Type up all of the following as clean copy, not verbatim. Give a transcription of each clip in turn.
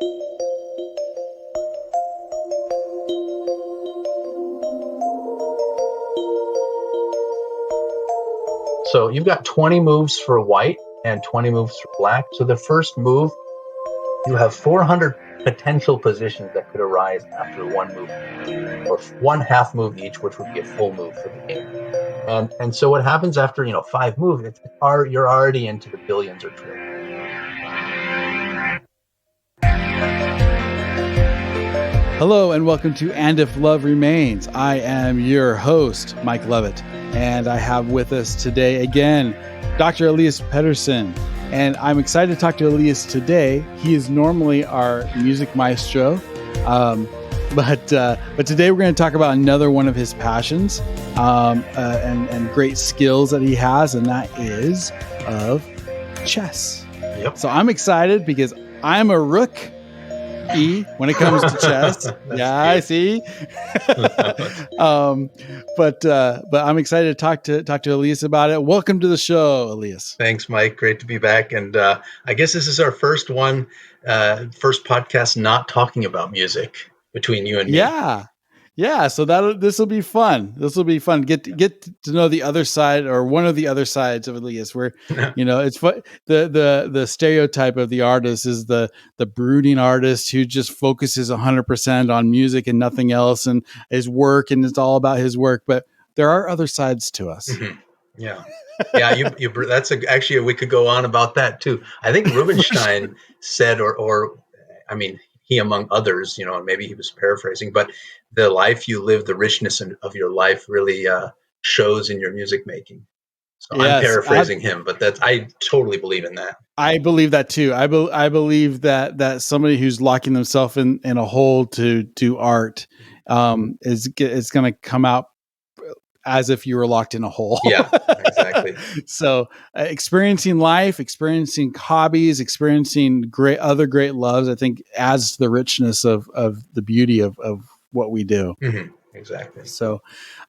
So you've got 20 moves for white and 20 moves for black. So the first move, you have 400 potential positions that could arise after one move, or one half move each, which would be a full move for the game. And so what happens after 5 moves? You're already into the billions or trillions. Hello and welcome to And If Love Remains. I am your host, Mike Levitt, and I have with us today again, Dr. Elias Pettersson. And I'm excited to talk to Elias today. He is normally our music maestro, but today we're going to talk about another one of his passions and great skills that he has, and that is of chess. Yep. So I'm excited because I'm a rook when it comes to chess. Yeah, I see. But I'm excited to talk to Elias about it. Welcome to the show, Elias. Thanks, Mike. Great to be back. And I guess this is our first podcast not talking about music between you and me. Yeah. So this will be fun. Get to know the other side, or one of the other sides of Elias. Where it's fun. The stereotype of the artist is the brooding artist who just focuses 100% on music and nothing else, and his work, and it's all about his work. But there are other sides to us. Mm-hmm. Yeah. Actually, we could go on about that too. I think Rubinstein said, or he among others, and maybe he was paraphrasing, but the life you live, the richness of your life really shows in your music making. So yes, I'm paraphrasing him, but I totally believe in that. I believe that too. I believe that somebody who's locking themselves in a hole to do art is going to come out as if you were locked in a hole. Yeah, exactly. So experiencing life, experiencing hobbies, experiencing other great loves, I think adds to the richness of the beauty of what we do. Mm-hmm. Exactly. So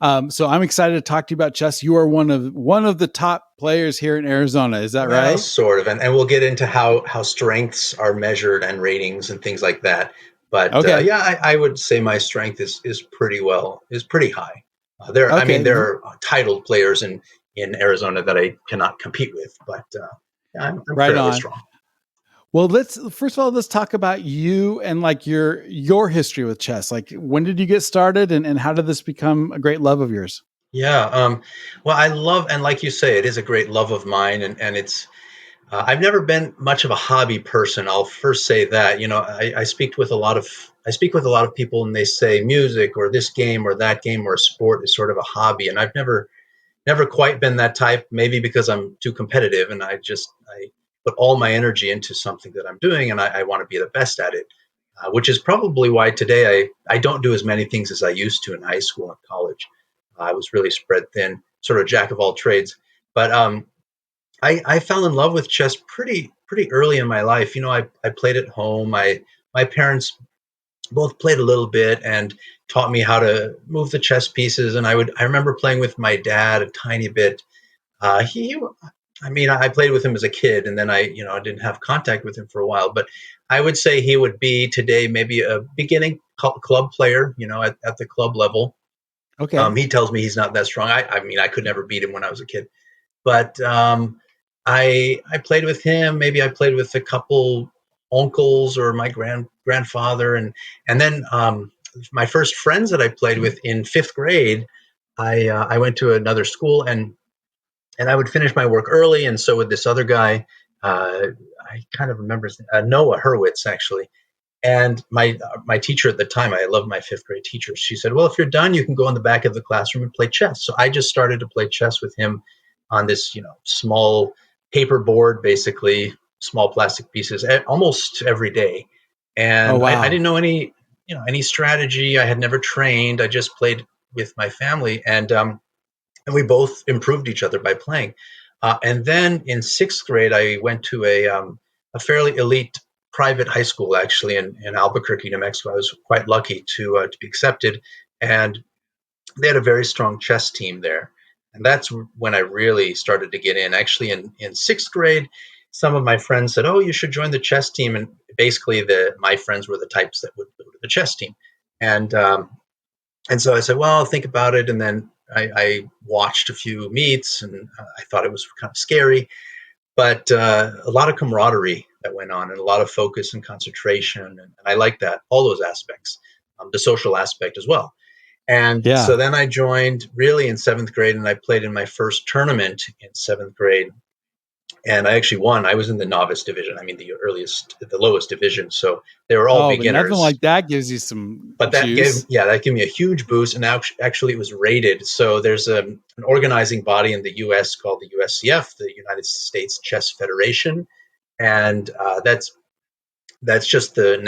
I'm excited to talk to you about chess. You are one of the top players here in Arizona. Is that right? Sort of. And we'll get into how strengths are measured and ratings and things like that. But okay. I would say my strength is pretty high. There are titled players in Arizona that I cannot compete with, but I'm right fairly strong. Well, let's talk about you and like your history with chess. Like, when did you get started, and how did this become a great love of yours? Yeah. Well, I love, and like you say, it is a great love of mine, and it's. I've never been much of a hobby person. I'll first say that. I speak with a lot of people, and they say music or this game or that game or sport is sort of a hobby, and I've never quite been that type. Maybe because I'm too competitive, and I put all my energy into something that I'm doing, and I want to be the best at it, which is probably why today I don't do as many things as I used to in high school and college. I was really spread thin, sort of jack of all trades. But I fell in love with chess pretty early in my life. I played at home. My parents both played a little bit and taught me how to move the chess pieces. And I remember playing with my dad a tiny bit. I played with him as a kid, and then I didn't have contact with him for a while. But I would say he would be today maybe a beginning club player, at the club level. Okay. He tells me he's not that strong. I could never beat him when I was a kid. But I played with him. Maybe I played with a couple uncles or my grandfather, and then my first friends that I played with in 5th grade. I went to another school, and I would finish my work early, and so would this other guy. I kind of remember Noah Hurwitz, actually. And my teacher at the time, I loved my 5th grade teacher. She said, "Well, if you're done, you can go in the back of the classroom and play chess." So I just started to play chess with him on this, small paper board, basically small plastic pieces, almost every day. And wow. I didn't know any strategy. I had never trained. I just played with my family, and we both improved each other by playing. And then in 6th grade, I went to a fairly elite private high school, actually, in Albuquerque, New Mexico. I was quite lucky to be accepted, and they had a very strong chess team there. And that's when I really started to get in. Actually, in 6th grade, some of my friends said, "Oh, you should join the chess team." And basically my friends were the types that would go to the chess team. And so I said, well, I'll think about it. And then I watched a few meets, and I thought it was kind of scary, but a lot of camaraderie that went on, and a lot of focus and concentration. And I like that, all those aspects, the social aspect as well. And Yeah. so then I joined really in seventh grade, and I played in my first tournament in seventh grade. And I actually won. I was in the novice division. I mean, the lowest division. So they were all Oh, but nothing beginners. like that gives you some But juice. that gave me a huge boost. And actually, it was rated. So there's an organizing body in the U.S. called the USCF, the United States Chess Federation, and that's just the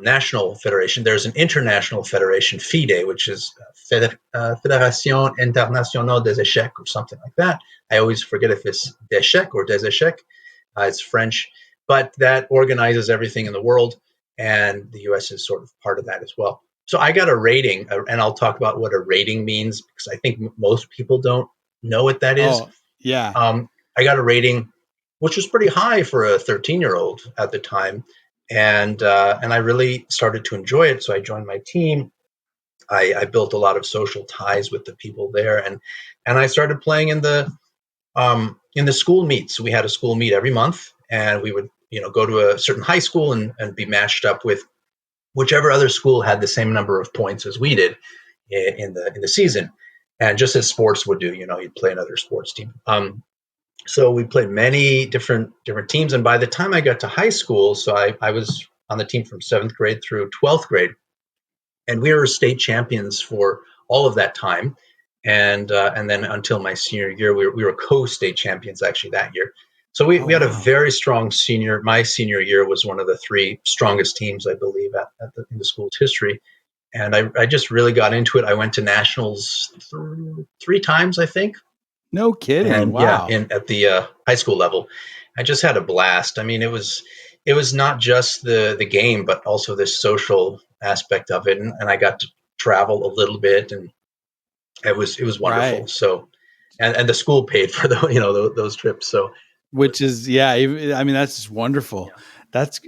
national federation. There's an international federation, FIDE, which is Fédération Internationale des Échecs, or something like that. I always forget if it's d'échecs or des échecs. It's French, but that organizes everything in the world, and the U.S. is sort of part of that as well. So I got a rating, and I'll talk about what a rating means, because I think most people don't know what that is. Oh, yeah. I got a rating which was pretty high for a 13-year-old at the time, and I really started to enjoy it. So I joined my team. I built a lot of social ties with the people there, and I started playing in the school meets. We had a school meet every month, and we would go to a certain high school and be matched up with whichever other school had the same number of points as we did in the season. And just as sports would do, you'd play another sports team. So we played many different teams, and by the time I got to high school, so I was on the team from seventh grade through 12th grade, and we were state champions for all of that time, and then until my senior year, we were co-state champions actually that year. So Oh, we had a wow. very strong senior. My senior year was one of the three strongest teams, I believe, in the school's history, and I just really got into it. I went to nationals three times, I think, No kidding. and yeah, Wow. in at the high school level, I just had a blast. I mean, it was not just the game, but also this social aspect of it, and I got to travel a little bit, and it was Right. wonderful. So, and the school paid for those trips. So it Which was, is, yeah, I mean, that's just wonderful. yeah,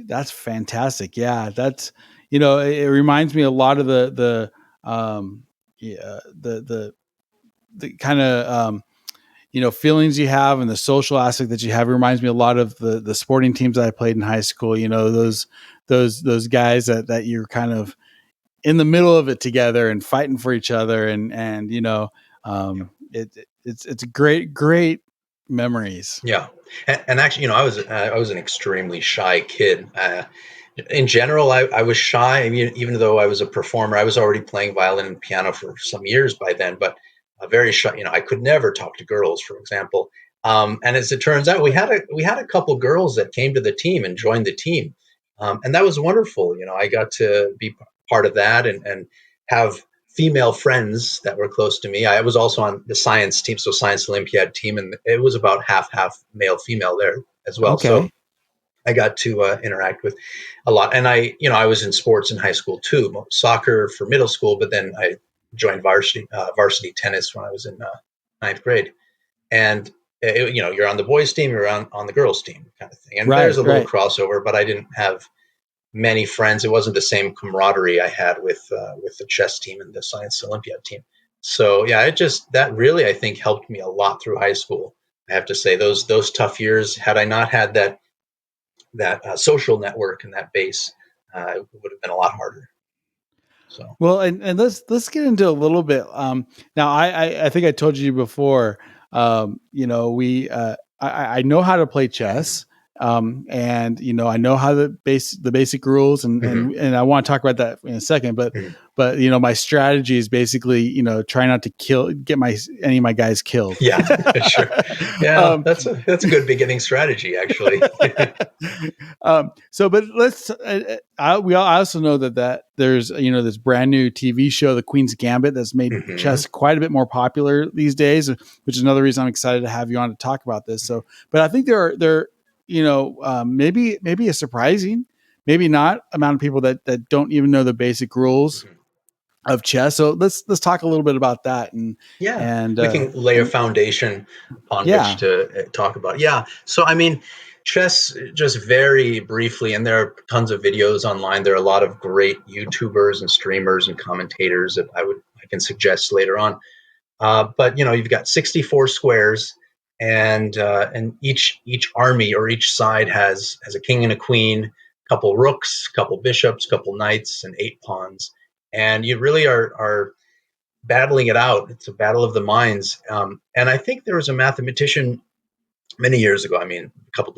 That's fantastic. Yeah. That's, it reminds me a lot of yeah, the kind of, feelings you have and the social aspect that you have. It reminds me a lot of the sporting teams that I played in high school. Those guys that you're kind of in the middle of it together and fighting for each other, and yeah. it's great memories. Yeah, and actually, I was an extremely shy kid. In general, I was shy. I mean, even though I was a performer, I was already playing violin and piano for some years by then. But very shy. I could never talk to girls, for example. And as it turns out, we had a couple girls that came to the team and joined the team, and that was wonderful. I got to be part of that, and have female friends that were close to me. I was also on the science team, so science Olympiad team, and it was about half male female there as well. So Okay. I got to interact with a lot, and I was in sports in high school too, soccer for middle school, but then I joined varsity tennis when I was in ninth grade, and you're on the boys team, you're on the girls team, kind of thing, and there's Right. a little Right. crossover, but I didn't have many friends. It wasn't the same camaraderie I had with the chess team and the science Olympiad team. So yeah, that really, I think, helped me a lot through high school. I have to say, those tough years. Had I not had that social network and that base, it would have been a lot harder. So. Well, and let's get into a little bit. Now I think I told you before. We I know how to play chess, and I know how the basic rules, and Mhm. I want to talk about that in a second. But Mhm. my strategy is basically try not to get any of my guys killed. Yeah, sure. Yeah, um, that's a good beginning strategy, actually. but let's. I also know that there's this brand new TV show, The Queen's Gambit, that's made Hmm. chess quite a bit more popular these days, which is another reason I'm excited to have you on to talk about this. So, but I think there maybe a surprising, maybe not amount of people that don't even know the basic rules Hmm. of chess. So let's talk a little bit about that Yeah, and we can lay a and foundation upon which yeah. to talk about. Yeah, so I mean, Chess, just very briefly, and there are tons of videos online. There are a lot of great YouTubers and streamers and commentators that I can suggest later on. But you've got 64 squares, and each army or each side has a king and a queen, a couple rooks, a couple bishops, a couple knights, and 8 pawns. And you really are battling it out. It's a battle of the minds. And I think there was a mathematician many years ago, I mean, a couple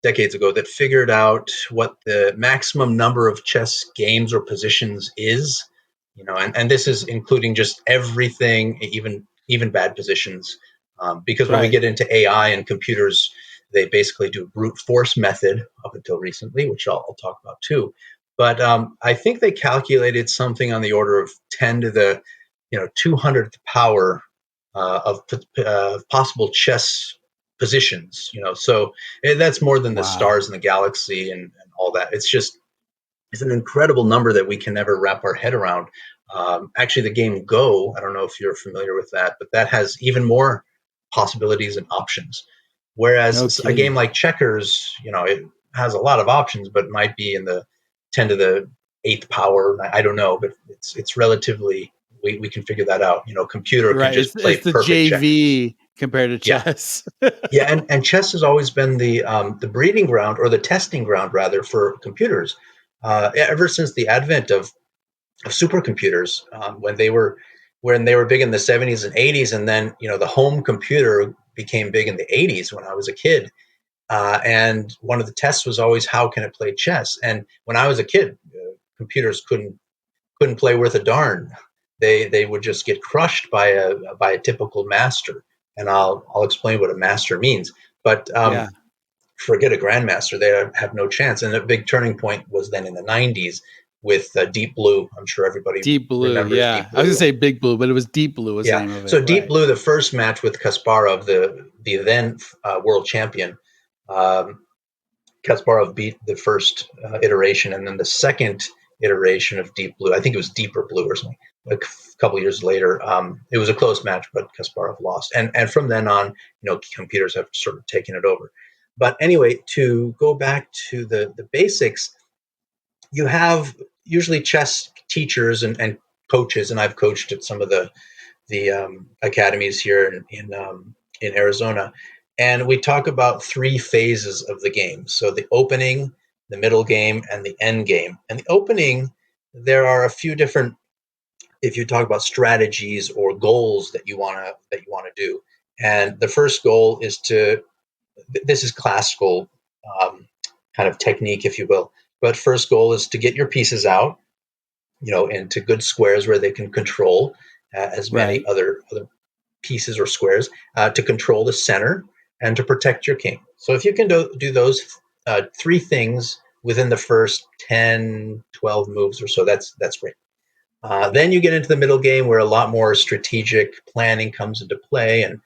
decades ago, that figured out what the maximum number of chess games or positions is. And this is including just everything, even bad positions, because when we Right. get into AI and computers, they basically do brute force method up until recently, which I'll talk about too. But I think they calculated something on the order of 10 to the 200th power of possible chess positions. So that's more than the Wow. stars in the galaxy and all that. It's an incredible number that we can never wrap our head around. Actually, the game Go, I don't know if you're familiar with that, but that has even more possibilities and options. No Whereas a game kidding. like checkers, it has a lot of options, but might be in the 10 to the eighth power. I don't know, but it's relatively, we can figure that out. Computer could Right. just It's play the perfect checkers. JV compared to Yeah. chess. Yeah, and chess has always been the breeding ground, or the testing ground rather, for computers. Ever since the advent of supercomputers, when they were big in the 70s and 80s, and then the home computer became big in the 80s when I was a kid. And one of the tests was always, how can it play chess? And when I was a kid, computers couldn't play worth a darn. They would just get crushed by a typical master. And I'll explain what a master means. But Yeah. forget a grandmaster; they have no chance. And a big turning point was then in the 90s with Deep Blue. I'm sure everybody Deep Blue. remembers Yeah. Deep I was gonna Blue. say Big Blue, but it was Deep Blue was the Yeah. name of So it. Deep Right. Blue, the first match with Kasparov, the then world champion, um, Kasparov beat the first iteration, and then the second iteration of Deep Blue, I think it was Deeper Blue or something, a couple of years later, it was a close match, but Kasparov lost. And from then on, computers have sort of taken it over. But anyway, to go back to the basics, you have usually chess teachers and coaches, and I've coached at some of the academies here in Arizona, and we talk about three phases of the game. So the opening, the middle game, and the end game. And the opening, there are a few different. If you talk about strategies or goals that you want to do, and the first goal is to. This is classical um, kind of technique, if you will. But first goal is to get your pieces out, into good squares where they can control as many Right. other pieces or squares, to control the center and to protect your king. So if you can do those three things within the first 10, 12 moves or so, that's great. Then you get into the middle game where a lot more strategic planning comes into play, and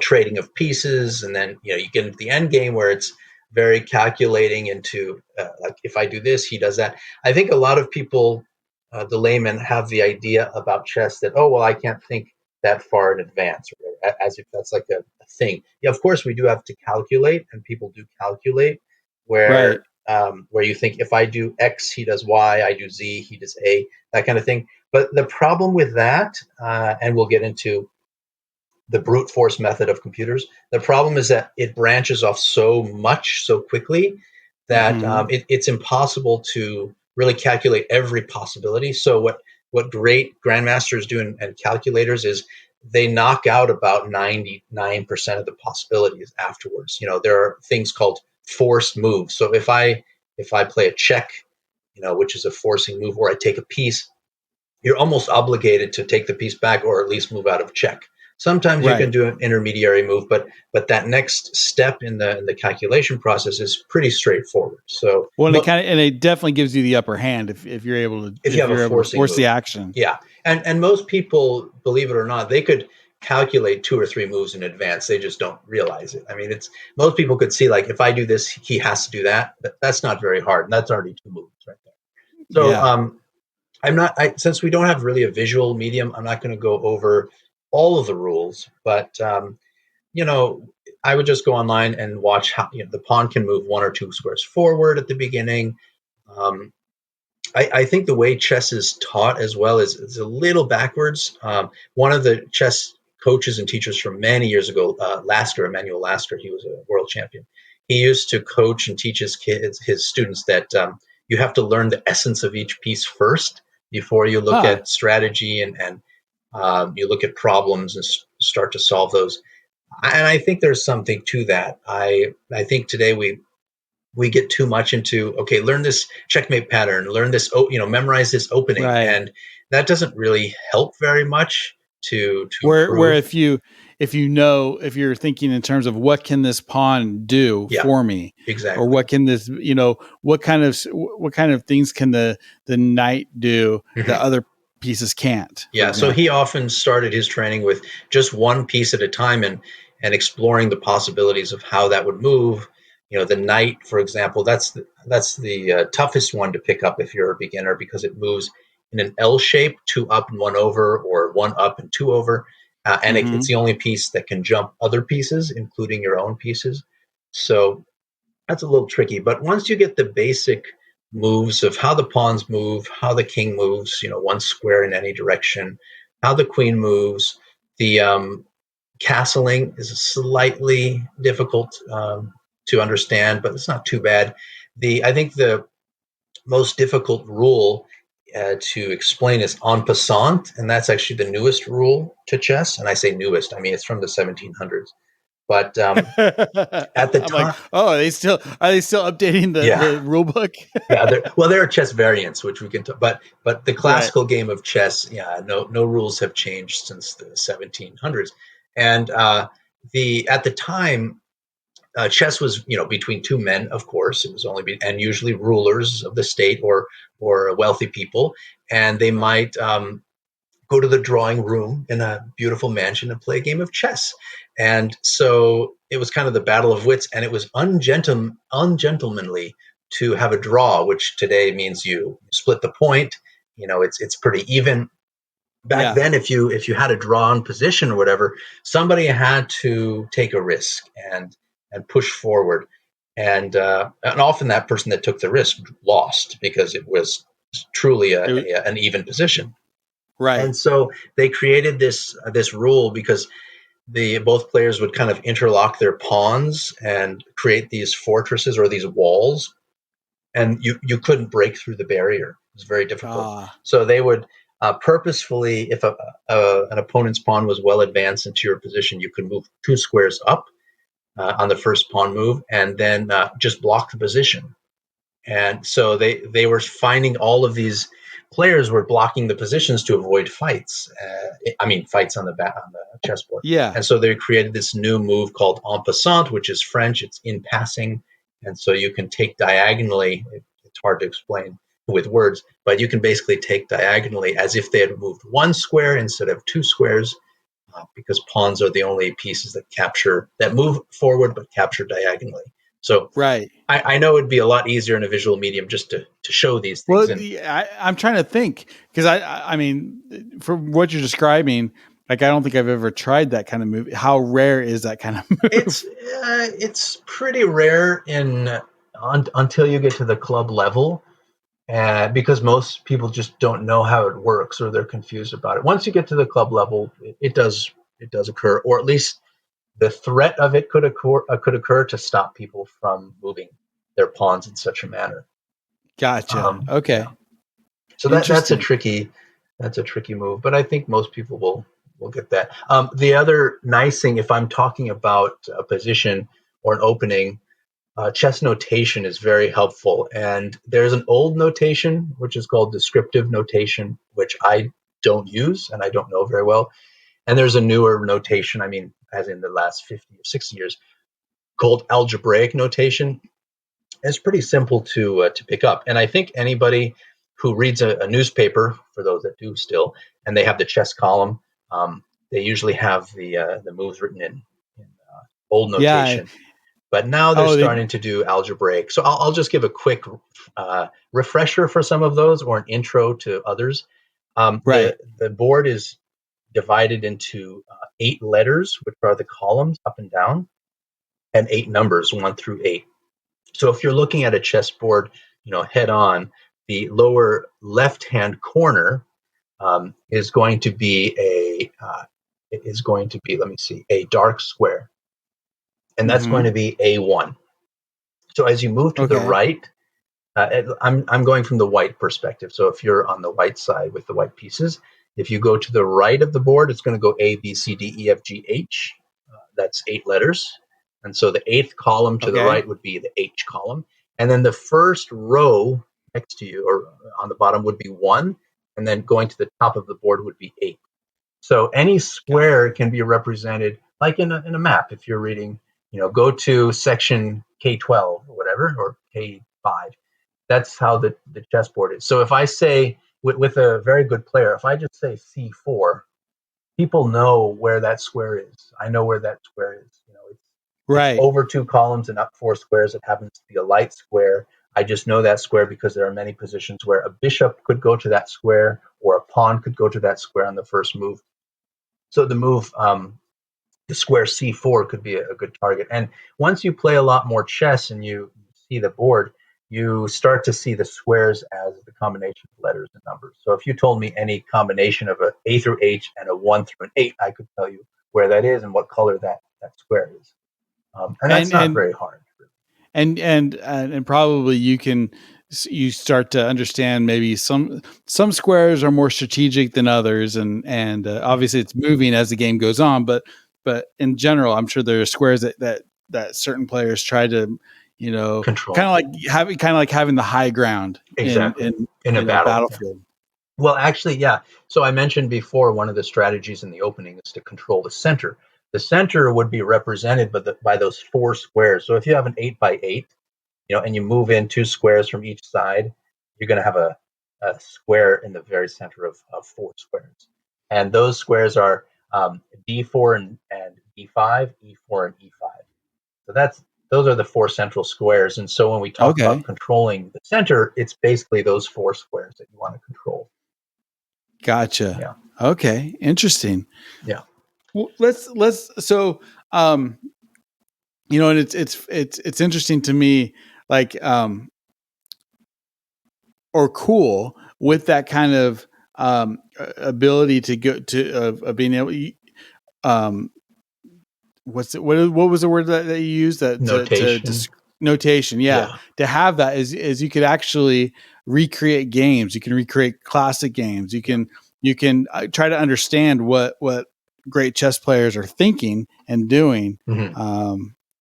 trading of pieces, and then you get into the end game where it's very calculating into, like, if I do this, he does that. I think a lot of people, the laymen, have the idea about chess that, oh well, I can't think that far in advance, or as if that's like a thing. Yeah, of course we do have to calculate, and people do calculate Right. where you think, if I do X, he does Y, I do Z, he does A, that kind of thing. But the problem with that, and we'll get into the brute force method of computers. The problem is that it branches off so much so quickly that Hmm. it's impossible to really calculate every possibility. So what great grandmasters do, and calculators, is they knock out about 99% of the possibilities afterwards. There are things called forced moves. So if I play a check, which is a forcing move, or I take a piece, you're almost obligated to take the piece back, or at least move out of check. Sometimes you can Right. do an intermediary move, but that next step in the calculation process is pretty straightforward. So Well, and it definitely gives you the upper hand if you're able to if you have a forcing force the move, action. yeah, and most people, believe it or not, they could calculate two or three moves in advance. They just don't realize it. I mean, it's most people could see, like, if I do this, he has to do that. That's not very hard, and that's already two moves right there. So Yeah. since we don't have really a visual medium, I'm not going to go over all of the rules, but you know, I would just go online and watch how the pawn can move 1 or 2 squares forward at the beginning. Um, I think the way chess is taught as well is a little backwards. One of the chess coaches and teachers from many years ago, Emmanuel Lasker, he was a world champion. He used to coach and teach his students that you have to learn the essence of each piece first before you look Huh. at strategy and you look at problems and start to solve those. And I think there's something to that. I think today we get too much into, okay, learn this checkmate pattern, learn this, memorize this opening, Right. and that doesn't really help very much to Where improve. if you're thinking in terms of what can this pawn do Yeah, for me, or exactly. what can this, what kind of things can the knight do that Mhm. other pieces can't, for Yeah, so he example. often started his training with just one piece at a time and exploring the possibilities of how that would move. The knight, for example, that's the toughest one to pick up if you're a beginner because it moves in an L shape, two up and one over, or one up and two over, and it's Hmm. the only piece that can jump other pieces, including your own pieces. So that's a little tricky. But once you get the basic moves of how the pawns move, how the king moves, one square in any direction, how the queen moves, the castling is slightly difficult to understand, but it's not too bad. I think the most difficult rule to explain is Enpassant, and that's actually the newest rule to chess. And I say newest, I mean it's from the 1700s. But at the I'm like, time, oh, are they still updating yeah, the rule book? yeah, there are chess variants which we can talk, but the Right. classical game of chess, yeah, no rules have changed since the 1700s, and the at the time, chess was between two men, of course. It was and usually rulers of the state or wealthy people, and they might go to the drawing room in a beautiful mansion and play a game of chess. And so it was kind of the battle of wits, and it was ungentlemanly to have a draw, which today means you split the point. It's pretty even. Back Yeah. then, if you had a drawn position or whatever, somebody had to take a risk and push forward, and often that person that took the risk lost because it was truly It- an even position. right. And so they created this rule because the both players would kind of interlock their pawns and create these fortresses or these walls, and you couldn't break through the barrier. It was very difficult. Ah. So they would purposefully, if an opponent's pawn was well advanced into your position, you could move 2 squares up on the first pawn move, and then just block the position. And so they were finding all of these players were blocking the positions to avoid fights. I mean, fights on the chessboard. Yeah. And so they created this new move called Ompassant, which is French. It's in passing, and so you can take diagonally. It's hard to explain with words, but you can basically take diagonally as if they had moved 1 square instead of 2 squares, because pawns are the only pieces that move forward but capture diagonally. So Right. I know it'd be a lot easier in a visual medium just to show these things. Well, And I'm trying to think, because I mean, from what you're describing, like I don't think I've ever tried that kind of move. How rare is that kind of it's move? it's pretty rare until you get to the club level, because most people just don't know how it works or they're confused about it. Once you get to the club level, it does occur, or at least the threat of it could occur to stop people from moving their pawns in such a manner. Gotcha. Yeah. Okay. So Interesting. that's a tricky move, but I think most people will get that. The other nice thing, if I'm talking about a position or an opening, chess notation is very helpful. And there's an old notation which is called descriptive notation, which I don't use and I don't know very well. And there's a newer notation, I mean, as in the last 50 or 60 years, called algebraic notation. It's pretty simple to pick up, and I think anybody who reads a newspaper, for those that do still, and they have the chess column, they usually have the moves written in old Yeah. notation. But now they're Oh, they starting to do algebraic. So I'll just give a quick refresher for some of those, or an intro to others. right. The board is divided into 8 letters, which are the columns up and down. and 8 numbers, 1 through 8. So if you're looking at a chessboard, head on, the lower left-hand corner is going to be let me see, a dark square, and that's going to be A1. So as you move to the Okay. right, I'm going from the white perspective. So if you're on the white side with the white pieces, if you go to the right of the board, it's going to go A, B, C, D, E, F, G, H. That's 8 letters. And so the 8th column to the Okay. right would be the H column. And then the first row next to you or on the bottom would be 1. And then going to the top of the board would be 8. So any square can be represented like in a map. If you're reading, go to section K12 or whatever, or K5. That's how the chessboard is. So if I say, with a very good player, if I just say C4, people know where that square is. I know where that square is. It's Right. over 2 columns and up 4 squares. It happens to be a light square. I just know that square because there are many positions where a bishop could go to that square or a pawn could go to that square on the first move. So the move, the square C4 could be a good target. And once you play a lot more chess and you see the board, you start to see the squares as the combination of letters and numbers. So if you told me any combination of an A through H and a 1 through an 8, I could tell you where that is and what color that square is. And that's not very hard. And probably you start to understand maybe some squares are more strategic than others, and obviously it's moving as the game goes on, but in general, I'm sure there are squares that certain players try to Control. kind of like having the high ground Exactly. In a battlefield. Well, actually, yeah. So I mentioned before, one of the strategies in the opening is to control the center. The center would be represented by those 4 squares. So if you have an 8x8, and you move in 2 squares from each side, you're going to have a square in the very center of 4 squares. And those squares are D4 and E5, E4 and E5. So those are the 4 central squares. And so when we talk about controlling the center, it's basically those 4 squares that you want to control. Gotcha. Yeah. Okay. Interesting. Yeah. Well, so and it's interesting to me, like or cool with that kind of ability to go to of being able what was the word that you used, that Notation. notation, yeah, to have that is you could actually recreate games. You can recreate classic games. You can try to understand what great chess players are thinking and doing.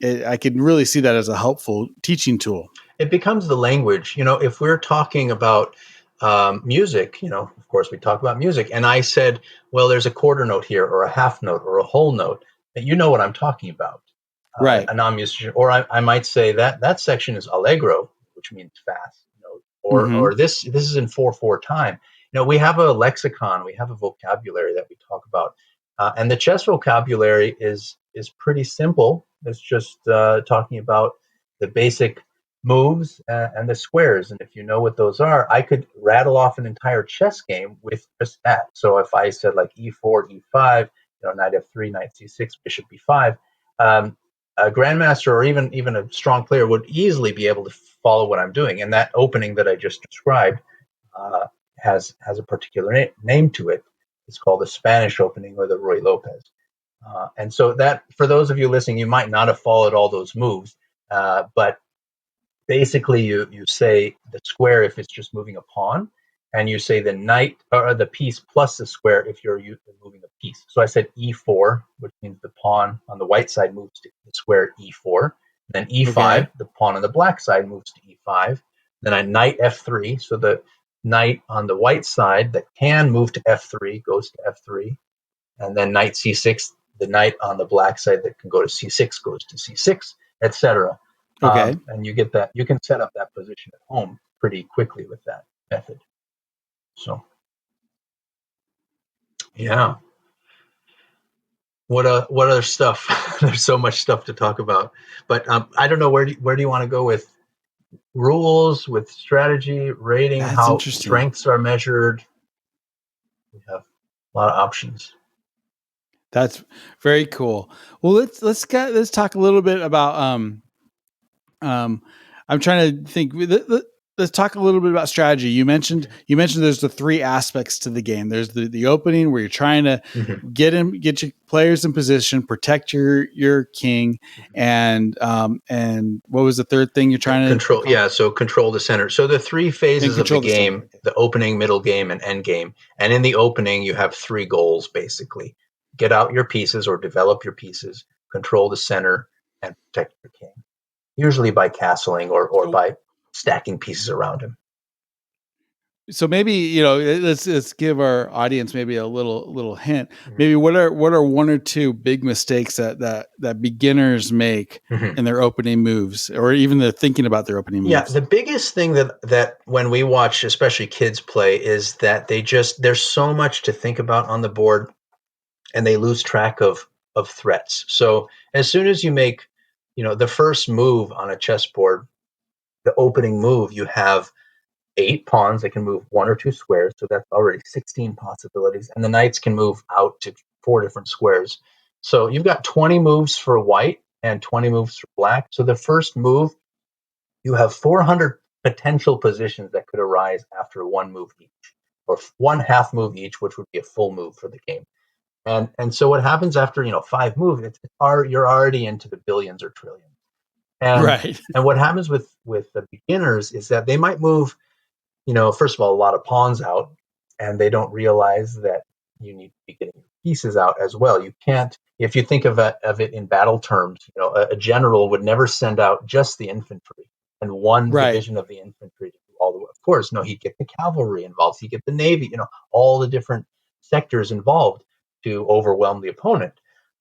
I can really see that as a helpful teaching tool. It becomes the language. If we're talking about music, of course we talk about music, and I said, well, there's a quarter note here or a half note or a whole note, and you know what I'm talking about. Right. A non-musician, or I might say that section is allegro, which means fast, or this is in 4/4 time. We have a lexicon, we have a vocabulary that we talk about, and the chess vocabulary is pretty simple. It's just talking about the basic moves and the squares, and if you know what those are, I could rattle off an entire chess game with just that. So if I said like E4, E5, knight F3, knight C6, bishop B5. A grandmaster or even a strong player would easily be able to follow what I'm doing. And that opening that I just described has a particular name to it. It's called the Spanish opening or the Ruy Lopez. And so that, for those of you listening, you might not have followed all those moves, but basically you say the square if it's just moving a pawn, and you say the knight or the piece plus the square if you're moving a piece. So I said E4, which means the pawn on the white side moves to the square E4. Then E5, the pawn on the black side moves to E5. Then I knight F3, so the knight on the white side that can move to F3 goes to F3. And then knight C6, the knight on the black side that can go to C6 goes to C6, etc. And you get that. You can set up that position at home pretty quickly with that method. So, yeah. What other stuff? There's so much stuff to talk about, but I don't know where do you want to go with rules, with strategy, rating, That's how interesting. strengths are measured. We have a lot of options. That's very cool. Well, let's talk a little bit about I'm trying to think. Let's talk a little bit about strategy. You mentioned there's the three aspects to the game. There's the opening where you're trying to Mm-hmm. get your players in position, protect your king, and what was the third thing you're trying to Control, yeah. So control the center. So the three and phases of the control the center? game: Okay. the opening, middle game, and end game. And in the opening, you have three goals basically: get out your pieces or develop your pieces, control the center, and protect your king. Usually by castling or So by stacking pieces around him. so maybe let's give our audience maybe a little hint. Mhm. Maybe what are one or two big mistakes that beginners make Mhm. in their opening moves, or even the thinking about their opening Yeah, moves? the biggest thing that when we watch, especially kids play, is that there's so much to think about on the board, and they lose track of threats. So as soon as you make, the first move on a chessboard, the opening move, you have 8 pawns that can move one or two squares, so that's already 16 possibilities, and the knights can move out to 4 different squares. So you've got 20 moves for white and 20 moves for black. So the first move, you have 400 potential positions that could arise after one move each, or one half move each, which would be a full move for the game. And so what happens after 5 moves? You're already into the billions or trillions. And Right. and what happens with the beginners is that they might move, first of all, a lot of pawns out, and they don't realize that you need to be getting pieces out as well. You can't, if you think of it in battle terms, a general would never send out just the infantry and one Right. division of the infantry to do all the way. Of course, no, he'd get the cavalry involved, he'd get the navy, all the different sectors involved to overwhelm the opponent.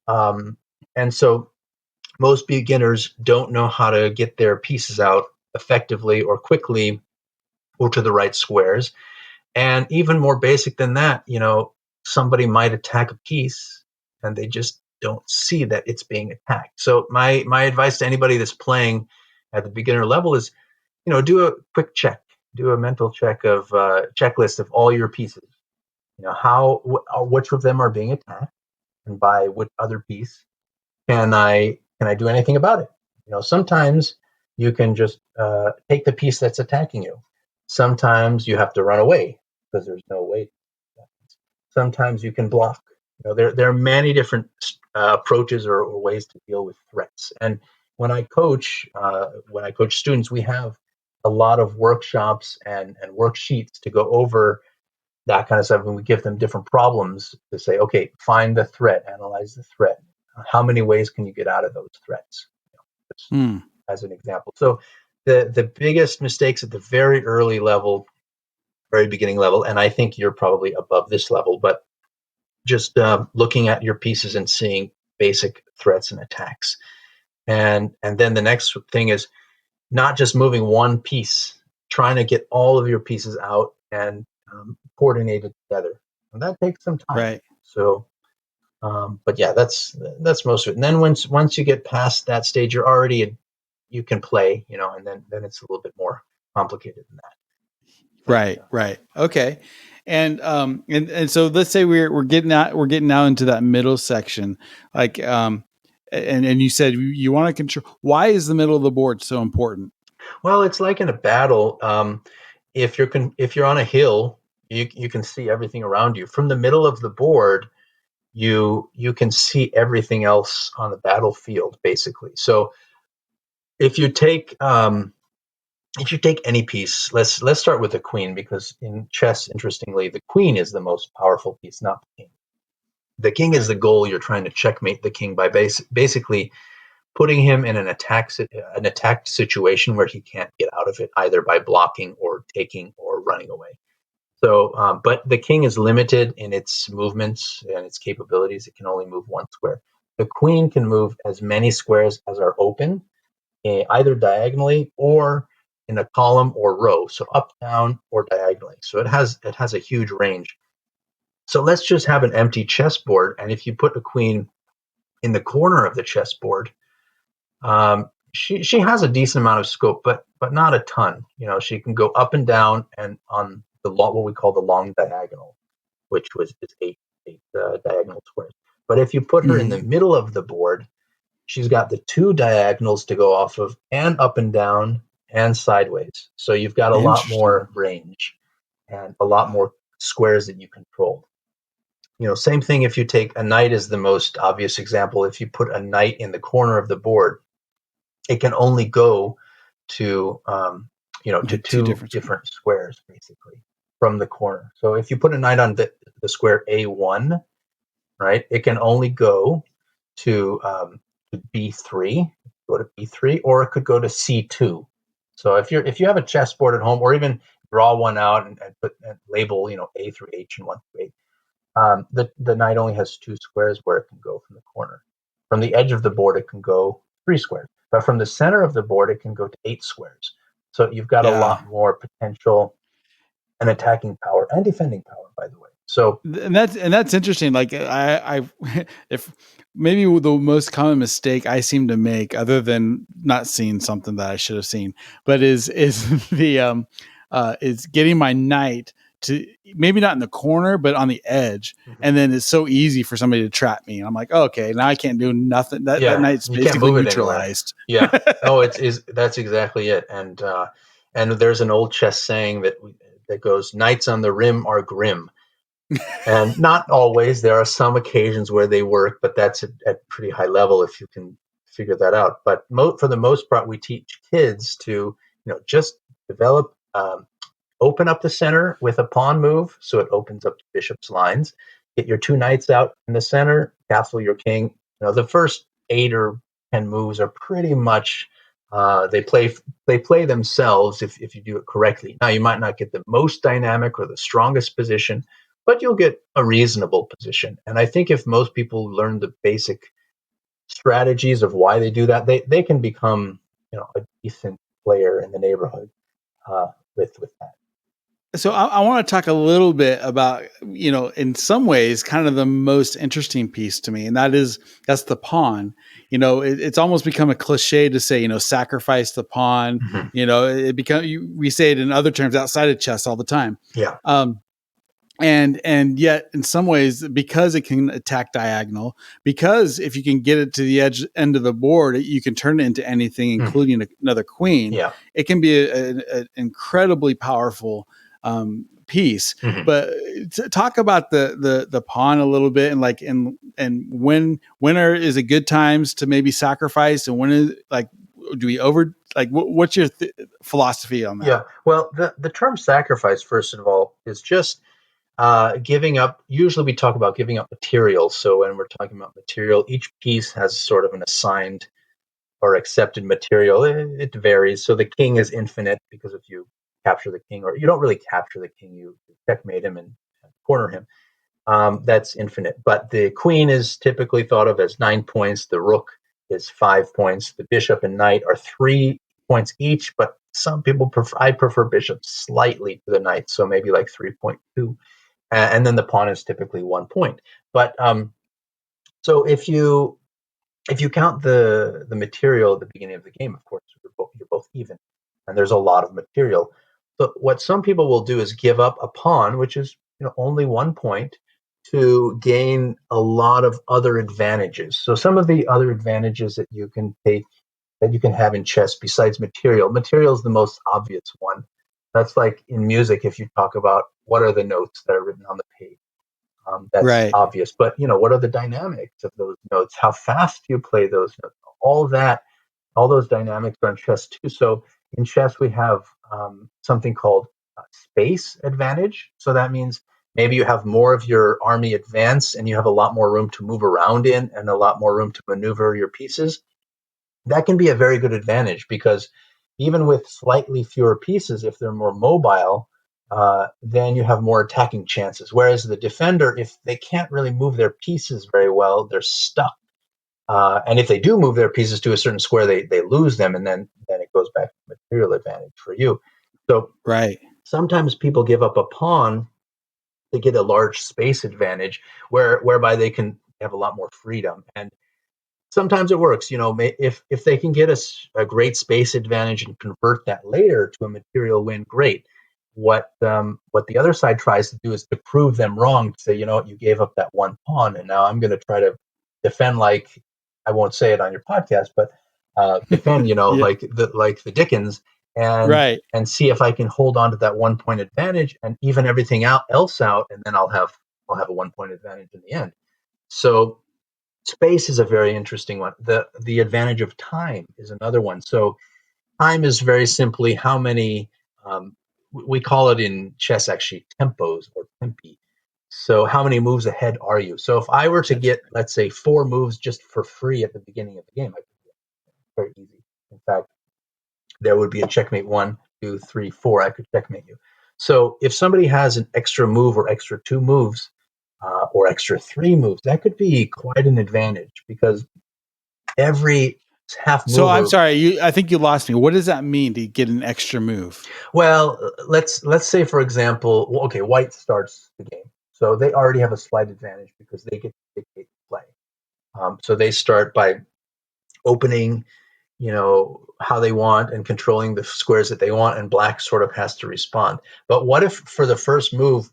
Um, and so most beginners don't know how to get their pieces out effectively or quickly or to the right squares. And even more basic than that, somebody might attack a piece and they just don't see that it's being attacked. So my advice to anybody that's playing at the beginner level is, do a quick check, do a mental check of checklist of all your pieces. Which of them are being attacked, and by which other piece can I do anything about it? Sometimes you can just take the piece that's attacking you. Sometimes you have to run away because there's no way. Sometimes you can block. There are many different approaches or ways to deal with threats. And when I coach students, we have a lot of workshops and worksheets to go over that kind of stuff, and we give them different problems to say, okay, find the threat, analyze the threat. How many ways can you get out of those threats? Just Hmm. as an example. So the biggest mistakes at the very early level, very beginning level, and I think you're probably above this level, but just looking at your pieces and seeing basic threats and attacks. And then the next thing is not just moving one piece, trying to get all of your pieces out and coordinate it together. And that takes some time. Right. So, but yeah, that's most of it. And then once you get past that stage, you can play, and then it's a little bit more complicated than that. But Right. Right. Okay. And so let's say we're getting now into that middle section, like and you said you want to control. Why is the middle of the board so important? well, it's like in a battle. If you're on a hill, you can see everything around you. From the middle of the board, you can see everything else on the battlefield, basically. So if you take um, if you take any piece, let's start with the queen, because in chess, interestingly, the queen is the most powerful piece, not the king. The king is Right. the goal. You're trying to checkmate the king by basically putting him in an attacked situation where he can't get out of it, either by blocking or taking or running away. So, but the king is limited in its movements and its capabilities. It can only move one square. The queen can move as many squares as are open, either diagonally or in a column or row, so up, down, or diagonally. So it has a huge range. So let's just have an empty chessboard, and if you put a queen in the corner of the chessboard, she has a decent amount of scope, but not a ton. She can go up and down and on what we call the long diagonal, which is eight diagonal squares. But if you put her in the middle of the board, she's got the 2 diagonals to go off of, and up and down and sideways. So you've got a lot Interesting. more range and a lot more squares that you control. Same thing if you take a knight as the most obvious example. If you put a knight in the corner of the board, it can only go to to Like 2 different squares basically from the corner. So if you put a knight on the square A1, right, it can only go to B3, go to B3, or it could go to C2. So if you have a chessboard at home, or even draw one out and label A through H and 1 through 8, the knight only has 2 squares where it can go from the corner. From the edge of the board, it can go 3 squares, but from the center of the board, it can go to 8 squares. So you've got a lot more potential and attacking power and defending power, by the way. So and that's interesting. Like I if maybe the most common mistake I seem to make, other than not seeing something that I should have seen, but is the is getting my knight to maybe not in the corner, but on the edge. And then it's so easy for somebody to trap me. And I'm like, okay, now I can't do nothing. That knight's you can't basically move it anywhere. neutralized. Yeah. Oh, that's exactly it. And there's an old chess saying that goes, "Knights on the rim are grim." And not always. There are some occasions where they work, but that's at pretty high level if you can figure that out. But for the most part, we teach kids to just develop, open up the center with a pawn move, so it opens up the bishop's lines. Get your 2 knights out in the center, castle your king. The first 8 or 10 moves are pretty much they play themselves if you do it correctly. Now you might not get the most dynamic or the strongest position, but you'll get a reasonable position. And I think if most people learn the basic strategies of why they do that, they can become a decent player in the neighborhood with that. So I want to talk a little bit about, in some ways, kind of the most interesting piece to me, and that's the pawn. It's almost become a cliche to say, sacrifice the pawn. Mm-hmm. We say it in other terms outside of chess all the time. Yeah. And yet in some ways, because it can attack diagonal, because if you can get it to the end of the board, you can turn it into anything, including another queen. Yeah. It can be an incredibly powerful piece. Mm-hmm. But talk about the pawn a little bit, and when is it good times to maybe sacrifice, and when is do we what's your philosophy on that? Yeah. Well, the term sacrifice, first of all, is just giving up. Usually we talk about giving up material. So when we're talking about material, each piece has sort of an assigned or accepted material. It varies. So the king is infinite, because if you capture the king, or you don't really capture the king, you checkmate him and corner him. That's infinite. But the queen is typically thought of as 9 points. The rook is 5 points. The bishop and knight are 3 points each, but some people I prefer bishop slightly to the knight, so maybe like 3.2. And then the pawn is typically 1 point. But so if you count the material at the beginning of the game, of course, you're both even, and there's a lot of material. But what some people will do is give up a pawn, which is only 1 point, to gain a lot of other advantages. So some of the other advantages that you can have in chess besides material is the most obvious one. That's like in music, if you talk about what are the notes that are written on the page. That's Right. obvious, but what are the dynamics of those notes? How fast do you play those notes? All those dynamics are in chess too. So in chess, we have something called space advantage. So that means maybe you have more of your army advance, and you have a lot more room to move around in, and a lot more room to maneuver your pieces. That can be a very good advantage, because even with slightly fewer pieces, if they're more mobile, then you have more attacking chances. Whereas the defender, if they can't really move their pieces very well, they're stuck. And if they do move their pieces to a certain square, they lose them, and then it goes back to material advantage for you. So Right. sometimes people give up a pawn to get a large space advantage, whereby they can have a lot more freedom. And sometimes it works. If they can get a great space advantage and convert that later to a material win, great. what the other side tries to do is to prove them wrong, to say, you know what, you gave up that one pawn, and now I'm going to try to defend, like, I won't say it on your podcast, but defend, Yeah. like the Dickens, and Right. see if I can hold on to that 1 point advantage and even everything else out, and then I'll have a 1 point advantage in the end. So space is a very interesting one. The advantage of time is another one. So time is very simply how many, we call it in chess actually tempos or tempi. So how many moves ahead are you? So if I were to That's get, let's say, 4 moves just for free at the beginning of the game, I could get very easy. In fact, there would be a checkmate 1, 2, 3, 4. I could checkmate you. So if somebody has an extra move or extra 2 moves or extra 3 moves, that could be quite an advantage, because every half So move I'm or sorry, I think you lost me. What does that mean to get an extra move? well, let's say, for example, okay, white starts the game, so they already have a slight advantage because they get to dictate the play. So they start by opening, how they want and controlling the squares that they want, and black sort of has to respond. But what if for the first move,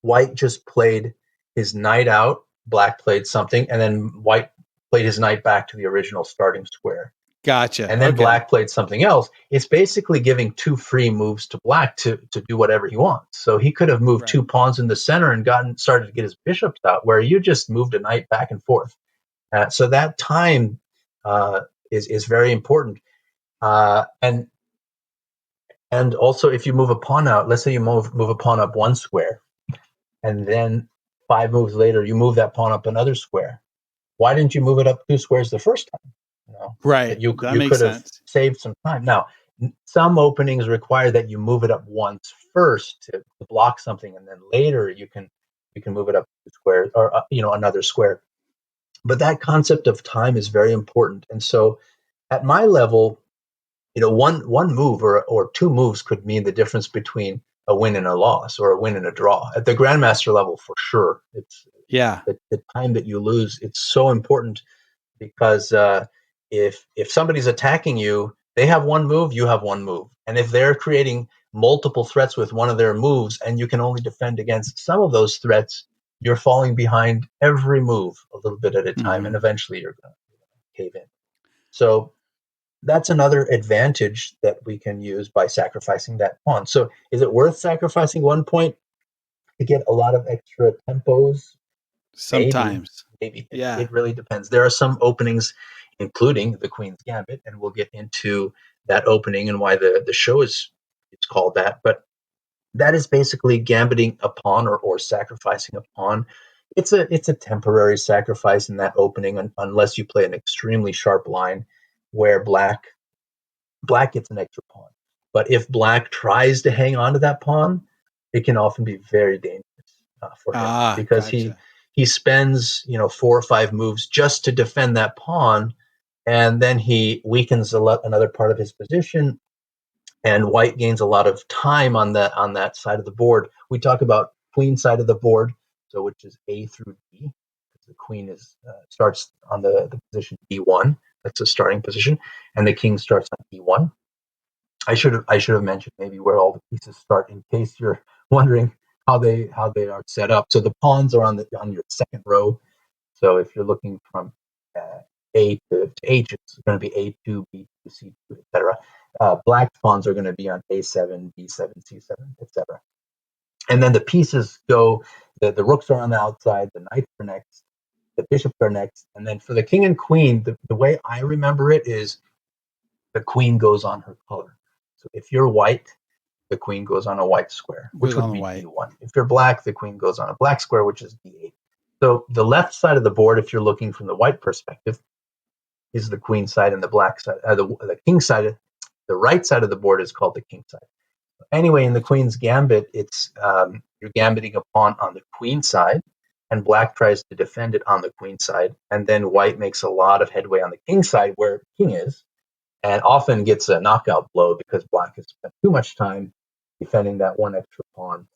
white just played his knight out, black played something, and then white played his knight back to the original starting square, Gotcha. and then Okay. black played something else? It's basically giving 2 free moves to black to do whatever he wants. So he could have moved Right. 2 pawns in the center and started to get his bishops out, where you just moved a knight back and forth. So that time uh, is very important. And also, if you move a pawn out, let's say you move a pawn up 1 square, and then 5 moves later you move that pawn up another square. Why didn't you move it up 2 squares the first time? Right. That you That you makes could have sense. saved some time. Now, some openings require that you move it up once first to block something, and then later you can move it up 2 squares, or another square. But that concept of time is very important. And so at my level, one move or 2 moves could mean the difference between a win and a loss, or a win and a draw. At the grandmaster level, for sure, it's Yeah. the time that you lose. It's so important, because if somebody's attacking you, they have 1 move, you have 1 move, and if they're creating multiple threats with one of their moves, and you can only defend against some of those threats, you're falling behind every move a little bit at a time, and Hmm. eventually you're going to cave in. So that's another advantage that we can use by sacrificing that pawn. So is it worth sacrificing 1 point to get a lot of extra tempos? Maybe, Sometimes. maybe. Yeah. It really depends. There are some openings, including the Queen's Gambit, and we'll get into that opening and why the show it's called that. But that is basically gambiting a pawn, or sacrificing a pawn. It's a temporary sacrifice in that opening, unless you play an extremely sharp line where black gets an extra pawn. But if black tries to hang on to that pawn, it can often be very dangerous for him, Ah, because gotcha. he spends 4 or 5 moves just to defend that pawn, and then he weakens another part of his position, and white gains a lot of time on that side of the board. We talk about queen side of the board, so which is A through D. The queen starts on the position D1. That's the starting position, and the king starts on D1. I should have mentioned maybe where all the pieces start, in case you're wondering how they are set up. So the pawns are on your second row. So if you're looking from uh, A to H, it's going to be A2, B2, C2, etc. Black pawns are going to be on A7, B7, C7, etc. And then the pieces go. The rooks are on the outside. The knights are next. The bishops are next. And then for the king and queen, the way I remember it is the queen goes on her color. So if you're white, the queen goes on a white square, which Goes on would the be white. D1. If you're black, the queen goes on a black square, which is D8. So the left side of the board, if you're looking from the white perspective, is the queen side, and the black side, the king side, the right side of the board is called the king side. Anyway, in the Gotcha. queen's gambit, it's you're gambiting a pawn on the queen side, and black tries to defend it on the queen side, and then white makes a lot of headway on the king side where king is, and often gets a knockout blow because black has spent too much time defending that one extra pawn.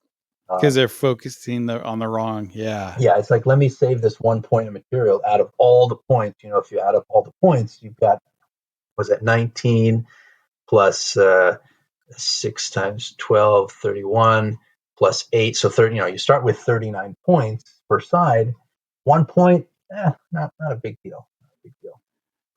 Because Um, they're focusing on the wrong. Yeah. yeah, it's like, let me save this 1 point of material out of all the points. If you add up all the points, you've got, was it 19 plus 6 times 12, 31 plus 8. So 30, you start with 39 points per side. 1 point, not a big deal. Not a big deal.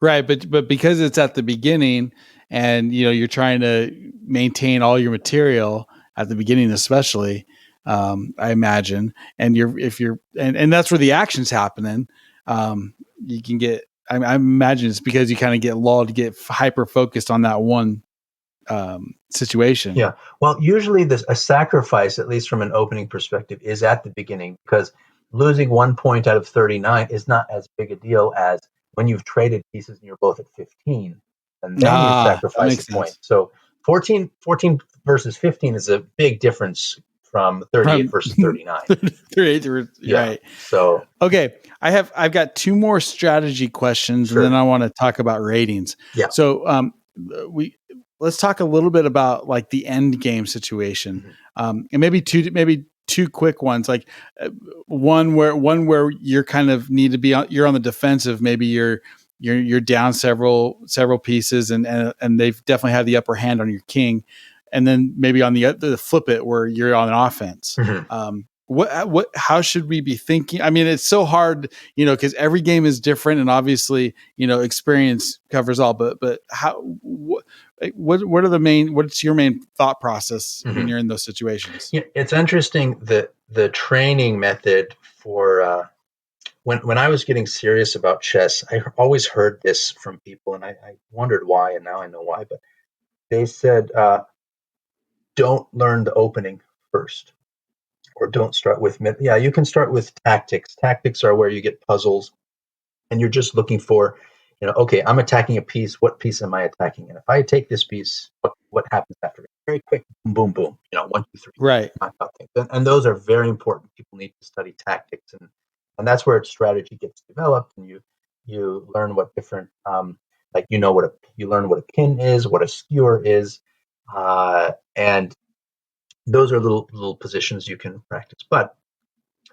Right, but because it's at the beginning, and you're trying to maintain all your material at the beginning, especially, I imagine, and and that's where the action's happening. You can get. I imagine it's because you kind of get lulled, get hyper focused on that one situation. Yeah. Well, usually a sacrifice, at least from an opening perspective, is at the beginning, because losing 1 point out of 39 is not as big a deal as when you've traded pieces and you're both at 15, and then you That sacrifice makes a point. sense. So 14 versus 15 is a big difference from 38 From versus 39. 38, Yeah. right? So Okay, I've got two more strategy questions, and then sure. I want to talk about ratings. Yeah. So we let's talk a little bit about like the end game situation, and maybe two quick ones, like one where you're kind of need to be you're on the defensive. Maybe you're down several pieces, and they've definitely had the upper hand on your king, and then maybe on the flip it where you're on offense. How should we be thinking? I mean, it's so hard, because every game is different, and obviously, experience covers all. But what are what's your main thought process when you're in those situations? Yeah, it's interesting that the training method for when I was getting serious about chess, I always heard this from people, and I wondered why, and now I know why. But they said, don't learn the opening first, or don't start with mid. Yeah, you can start with tactics. Tactics are where you get puzzles, and you're just looking for, okay, I'm attacking a piece. What piece am I attacking? And if I take this piece, what happens after it? Very quick, boom, boom, boom. 1, 2, 3. Right. Knock out things, and those are very important. People need to study tactics, and that's where strategy gets developed, and you learn what different like you learn what a pin is, what a skewer is, and those are little positions you can practice. But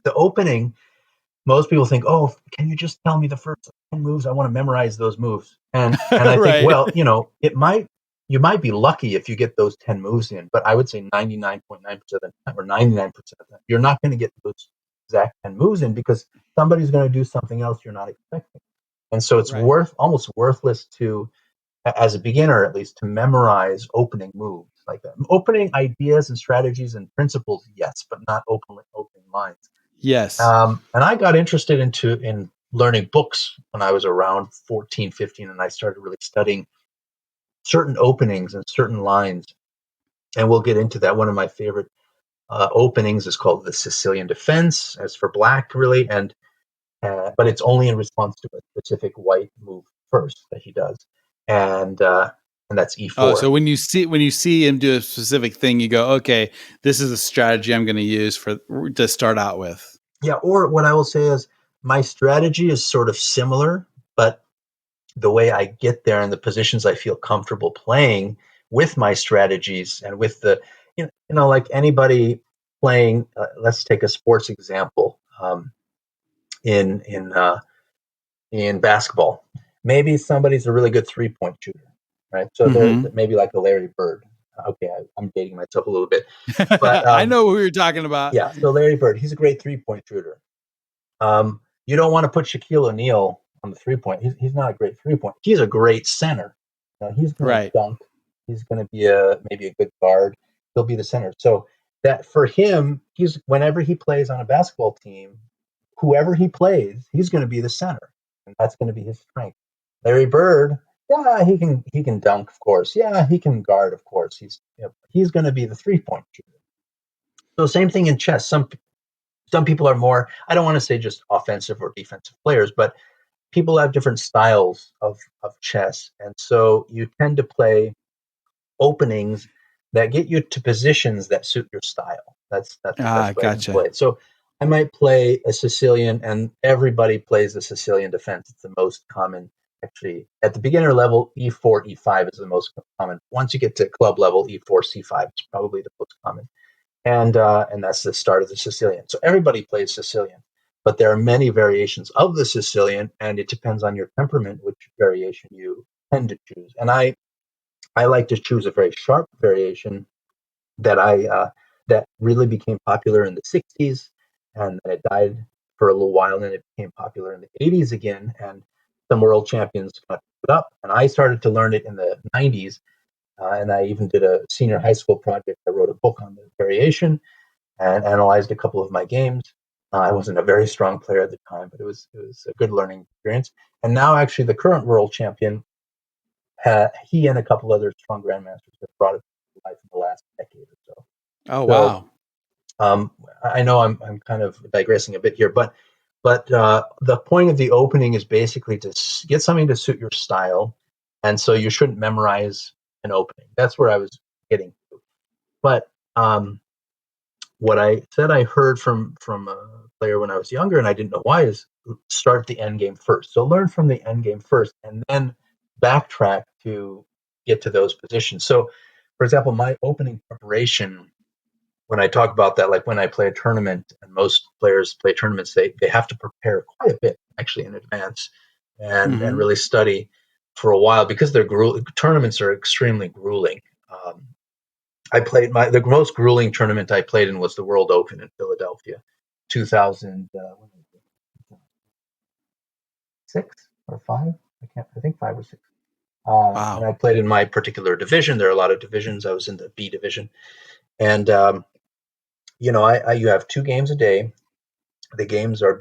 the opening, most people think, oh, can you just tell me the first 10 moves? I want to memorize those moves. And I think, Right. well, you might be lucky if you get those 10 moves in, but I would say 99.9% of the time, or 99% of the time, you're not going to get those exact 10 moves in, because somebody's going to do something else you're not expecting. And so it's Right. almost worthless to, as a beginner at least, to memorize opening moves like that. Opening ideas and strategies and principles, yes, but not opening lines. Yes. And I got interested in learning books when I was around 14, 15, and I started really studying certain openings and certain lines. And we'll get into that. One of my favorite openings is called the Sicilian Defense, as for black, really, and but it's only in response to a specific white move first that he does, and that's Oh, E4. so when you see him do a specific thing, you go, okay, this is a strategy I'm going to use to start out with. Yeah, or what I will say is my strategy is sort of similar, but the way I get there and the positions I feel comfortable playing with my strategies, and with like anybody playing, let's take a sports example, in basketball. Maybe somebody's a really good 3-point shooter, right? So they're Mm-hmm. maybe like a Larry Bird. Okay, I'm dating myself a little bit, but I know who you're talking about. yeah. So Larry Bird, he's a great 3-point shooter. You don't want to put Shaquille O'Neal on the 3-point. He's not a great 3-point. He's a great center. He's going to Right. dunk. He's going to be maybe a good guard. He'll be the center. So that for him, whenever he plays on a basketball team, whoever he plays, he's going to be the center, and that's going to be his strength. Larry Bird, yeah, he can dunk, of course. Yeah, he can guard, of course. He's going to be the 3-point shooter. So same thing in chess. Some people are more, I don't want to say just offensive or defensive players, but people have different styles of chess. And so you tend to play openings that get you to positions that suit your style. That's the best way I can play Gotcha. it. So I might play a Sicilian, and everybody plays the Sicilian defense. It's the most common, actually. At the beginner level, E4, E5 is the most common. Once you get to club level, E4, C5 is probably the most common. And that's the start of the Sicilian. So everybody plays Sicilian, but there are many variations of the Sicilian, and it depends on your temperament which variation you tend to choose. And I like to choose a very sharp variation that really became popular in the 60s, and then it died for a little while, and then it became popular in the 80s again, and some world champions kind of picked it up, and I started to learn it in the 90s, and I even did a senior high school project. I wrote a book on the variation and analyzed a couple of my games. I wasn't a very strong player at the time, but it was a good learning experience. And now, actually, the current world champion, he and a couple other strong grandmasters have brought it to life in the last decade or so. Oh, So wow. I know I'm kind of digressing a bit here, but the point of the opening is basically to get something to suit your style, and so you shouldn't memorize an opening. That's where I was getting to. But what I said I heard from a player when I was younger, and I didn't know why, is start the end game first. So learn from the end game first, and then backtrack to get to those positions. So, for example, my opening preparation, when I talk about that, like when I play a tournament, and most players play tournaments, they have to prepare quite a bit actually in advance, and Mm-hmm. really study for a while because tournaments are extremely grueling. I played the most grueling tournament I played in was the World Open in Philadelphia, 2006 or five. I think 5 or 6. And Wow. I played in my particular division. There are a lot of divisions. I was in the B division, and you have 2 games a day. The games are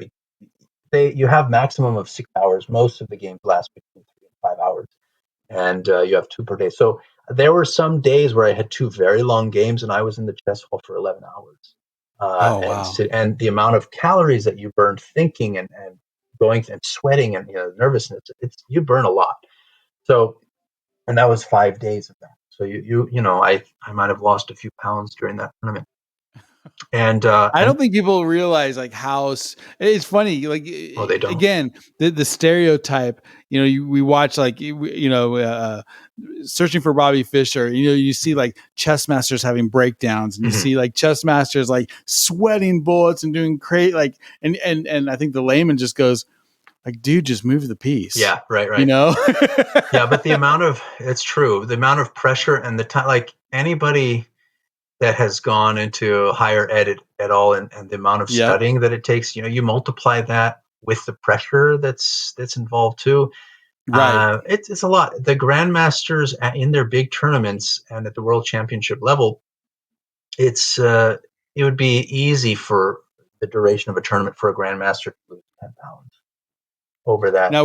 you have maximum of 6 hours. Most of the games last between 3 and 5 hours, and you have 2 per day. So there were some days where I had 2 very long games, and I was in the chess hall for 11 hours. Oh, wow. And the amount of calories that you burn thinking and going and sweating and nervousness, you burn a lot. So, and that was 5 days of that. So I might have lost a few pounds during that tournament. I And don't think people realize like how it's funny. Like oh, they don't. again, the stereotype. We watch like searching for Bobby Fischer. You see like chess masters having breakdowns, and you Mhm. see like chess masters like sweating bullets and doing great. Like and I think the layman just goes like, dude, just move the piece. Yeah, right, You right. know? Yeah, but it's true. The amount of pressure and the time, like anybody that has gone into higher ed at all, and the amount of Yep. studying that it takes, you multiply that with the pressure that's involved too. Right. It's a lot. The grandmasters in their big tournaments and at the world championship level, it would be easy for the duration of a tournament for a grandmaster to lose 10 pounds over that Now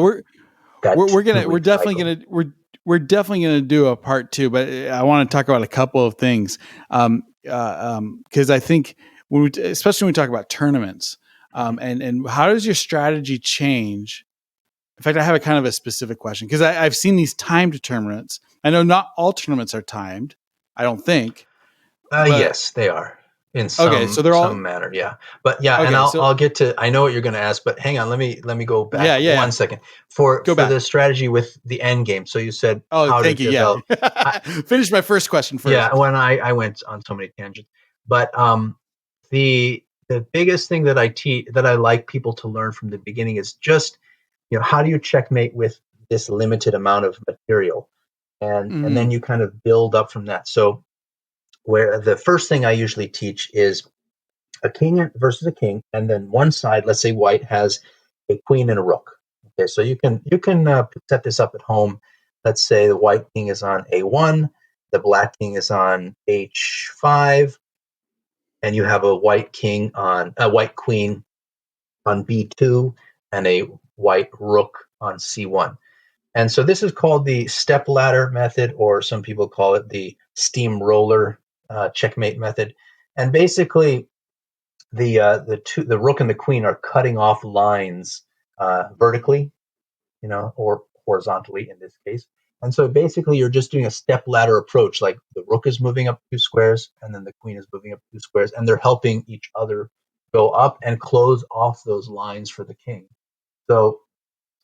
that we're two gonna we're week definitely cycle. gonna we're definitely gonna do a part 2, but I want to talk about a couple of things. Because I think especially when we talk about tournaments, and how does your strategy change? In fact, I have a kind of a specific question because I've seen these timed tournaments. I know not all tournaments are timed. I don't think, but Yes, they are in okay, so they're all some manner. Yeah, but yeah, and okay. I'll So get to. I know what you're going to ask, but hang on. Let me go yeah, back yeah, one yeah. second for Go for back. the strategy with the end game. So you said Oh, how to thank you. Yeah, develop. I, finish my first question yeah, first. when I went on so many tangents, but the biggest thing that I like people to learn from the beginning is just how do you checkmate with this limited amount of material, and then Hmm. you kind of build up from that. So where the first thing I usually teach is a king versus a king, and then one side, let's say white has a queen and a rook. Okay, so you can set this up at home. Let's say the white king is on a1, the black king is on h5, and you have a white queen on b2, and a white rook on c1. And so this is called the step ladder method, or some people call it the steamroller checkmate method. And basically, the rook and the queen are cutting off lines vertically, or horizontally in this case. And so basically, you're just doing a step ladder approach. Like the rook is moving up 2 squares, and then the queen is moving up 2 squares, and they're helping each other go up and close off those lines for the king. So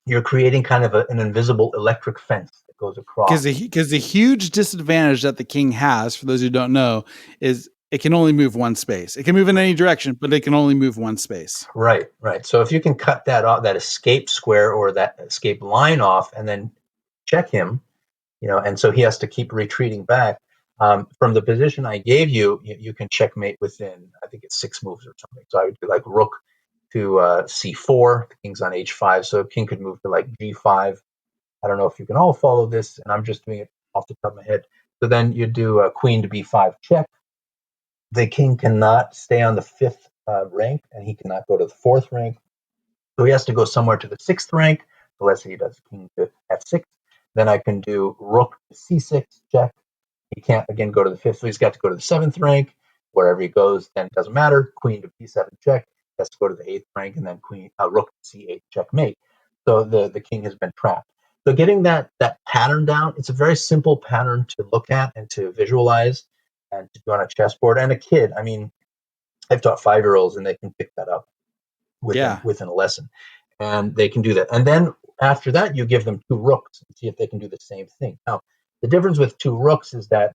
you're creating kind of an invisible electric fence that goes across. Because the huge disadvantage that the king has, for those who don't know, is it can only move one space. It can move in any direction, but it can only move one space. Right, right. So if you can cut that off, that escape square or that escape line off, and then check him, and so he has to keep retreating back. From the position I gave you, you can checkmate within, I think it's 6 moves or something. So I would do like rook to c4, the king's on h5, so king could move to like g5. I don't know if you can all follow this, and I'm just doing it off the top of my head. So then you do queen to b5 check. The king cannot stay on the fifth rank, and he cannot go to the fourth rank. So he has to go somewhere to the sixth rank. So let's say he does king to f6. Then I can do rook to c6 check. He can't again go to the fifth, so he's got to go to the seventh rank. Wherever he goes, then it doesn't matter. Queen to b7 check. He has to go to the eighth rank, and then rook to c8 checkmate. So the king has been trapped. So getting that pattern down, it's a very simple pattern to look at and to visualize and to do on a chessboard. And a kid, I mean, I've taught 5-year-olds and they can pick that up within a lesson, and they can do that. And then after that, you give them 2 rooks and see if they can do the same thing. Now, the difference with 2 rooks is that,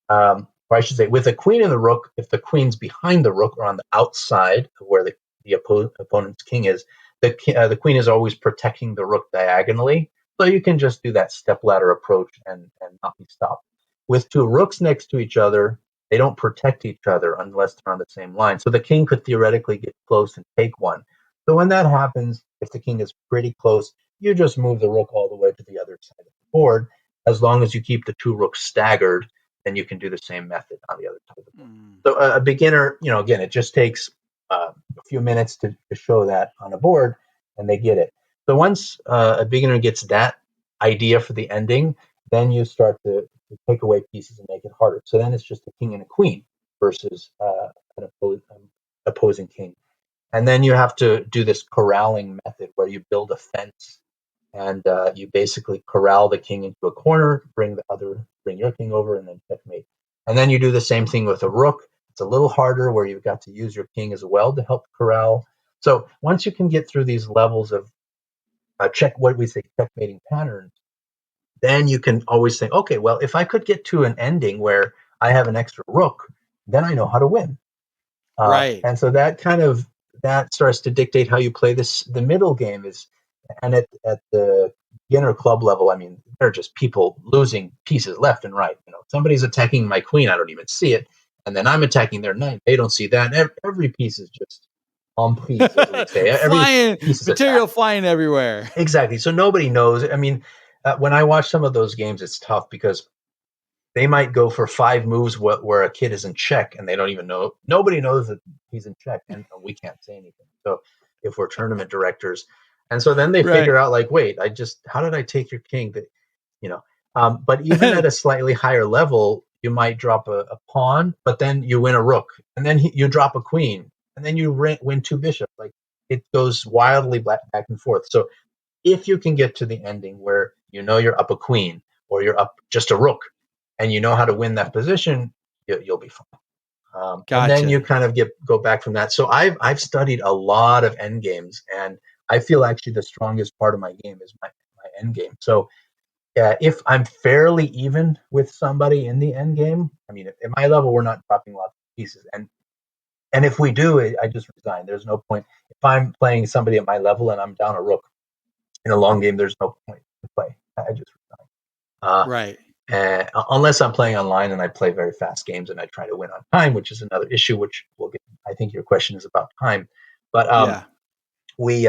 or I should say, with a queen and the rook, if the queen's behind the rook or on the outside of where the opponent's king is, the queen is always protecting the rook diagonally. So you can just do that stepladder approach and not be stopped. With 2 rooks next to each other, they don't protect each other unless they're on the same line. So the king could theoretically get close and take one. So when that happens, if the king is pretty close, you just move the rook all the way to the other side of the board. As long as you keep the 2 rooks staggered, then you can do the same method on the other side of the board. So a beginner, again, it just takes a few minutes to show that on a board, and they get it. So once a beginner gets that idea for the ending, then you start to take away pieces and make it harder. So then it's just a king and a queen versus an opposing king. And then you have to do this corralling method where you build a fence and you basically corral the king into a corner, bring your king over, and then checkmate. And then you do the same thing with a rook. It's a little harder where you've got to use your king as well to help corral. So once you can get through these levels of checkmating patterns, then you can always think, okay, well, if I could get to an ending where I have an extra rook, then I know how to win. Right. And so that starts to dictate how you play this. The middle game is, and at the beginner club level, I mean, they're just people losing pieces left and right. Somebody's attacking my queen, I don't even see it, and then I'm attacking their knight. They don't see that. Every piece is just en prise, as we say. Every Flying piece is material attacked. flying everywhere. Exactly. So nobody knows. I mean, when I watch some of those games, it's tough because they might go for 5 moves where a kid is in check and they don't even know. Nobody knows that he's in check, and we can't say anything. So if we're tournament directors, and so then they figure out like, wait, how did I take your king? But even at a slightly higher level, you might drop a pawn, but then you win a rook, and then you drop a queen, and then you win 2 bishops. Like it goes wildly back and forth. So if you can get to the ending where you're up a queen or you're up just a rook, and you know how to win that position, you'll be fine. And then you kind of go back from that. So I've studied a lot of end games, and I feel actually the strongest part of my game is my end game. So if I'm fairly even with somebody in the end game, I mean, at my level, we're not dropping lots of pieces, and if we do, I just resign. There's no point. If I'm playing somebody at my level and I'm down a rook in a long game, there's no point to play. I just resign. Right. Unless I'm playing online and I play very fast games and I try to win on time, which is another issue, which we'll get. I think your question is about time, but we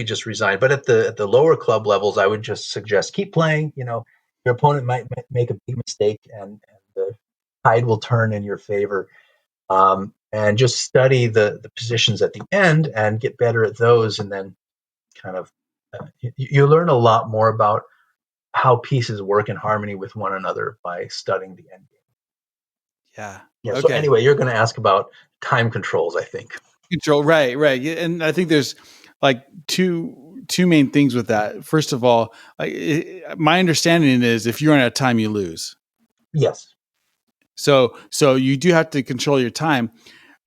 just resign. But at the lower club levels, I would just suggest keep playing. Your opponent might make a big mistake, and the tide will turn in your favor. And just study the positions at the end and get better at those, and then kind of you learn a lot more about how pieces work in harmony with one another by studying the end game. Yeah. So Okay. anyway, you're going to ask about time controls, I think. Control. Right. And I think there's like two main things with that. First of all, my understanding is if you run out of time, you lose. Yes. So you do have to control your time.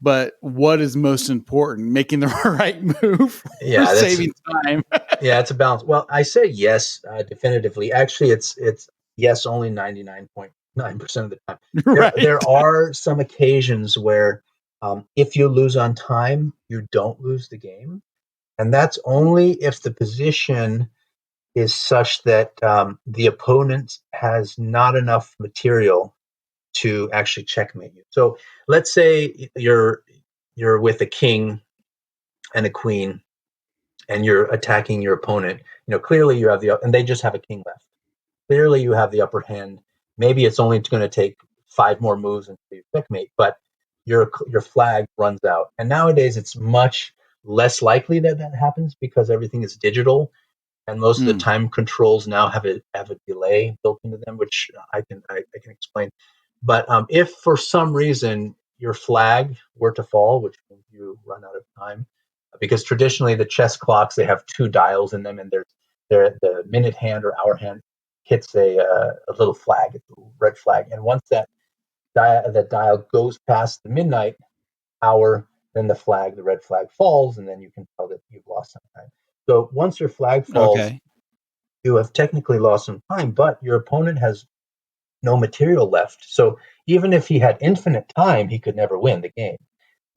But what is most important? Making the right move or saving time? Yeah, it's a balance. Well, I say yes, definitively. Actually, it's yes only 99.9% of the time. Right. There are some occasions where if you lose on time, you don't lose the game. And that's only if the position is such that the opponent has not enough material to actually checkmate you. So let's say you're with a king and a queen, and you're attacking your opponent. Clearly you have and they just have a king left. Clearly you have the upper hand. Maybe it's only going to take 5 more moves until you checkmate, but your flag runs out. And nowadays it's much less likely that that happens because everything is digital, and most of the time controls now have a delay built into them, which I can explain. But if for some reason your flag were to fall, which means you run out of time, because traditionally the chess clocks, they have 2 dials in them, and the minute hand or hour hand hits a little flag, it's a red flag, and once that dial goes past the midnight hour, then the red flag falls, and then you can tell that you've lost some time. So once your flag falls, Okay. you have technically lost some time, but your opponent has no material left. So even if he had infinite time, he could never win the game.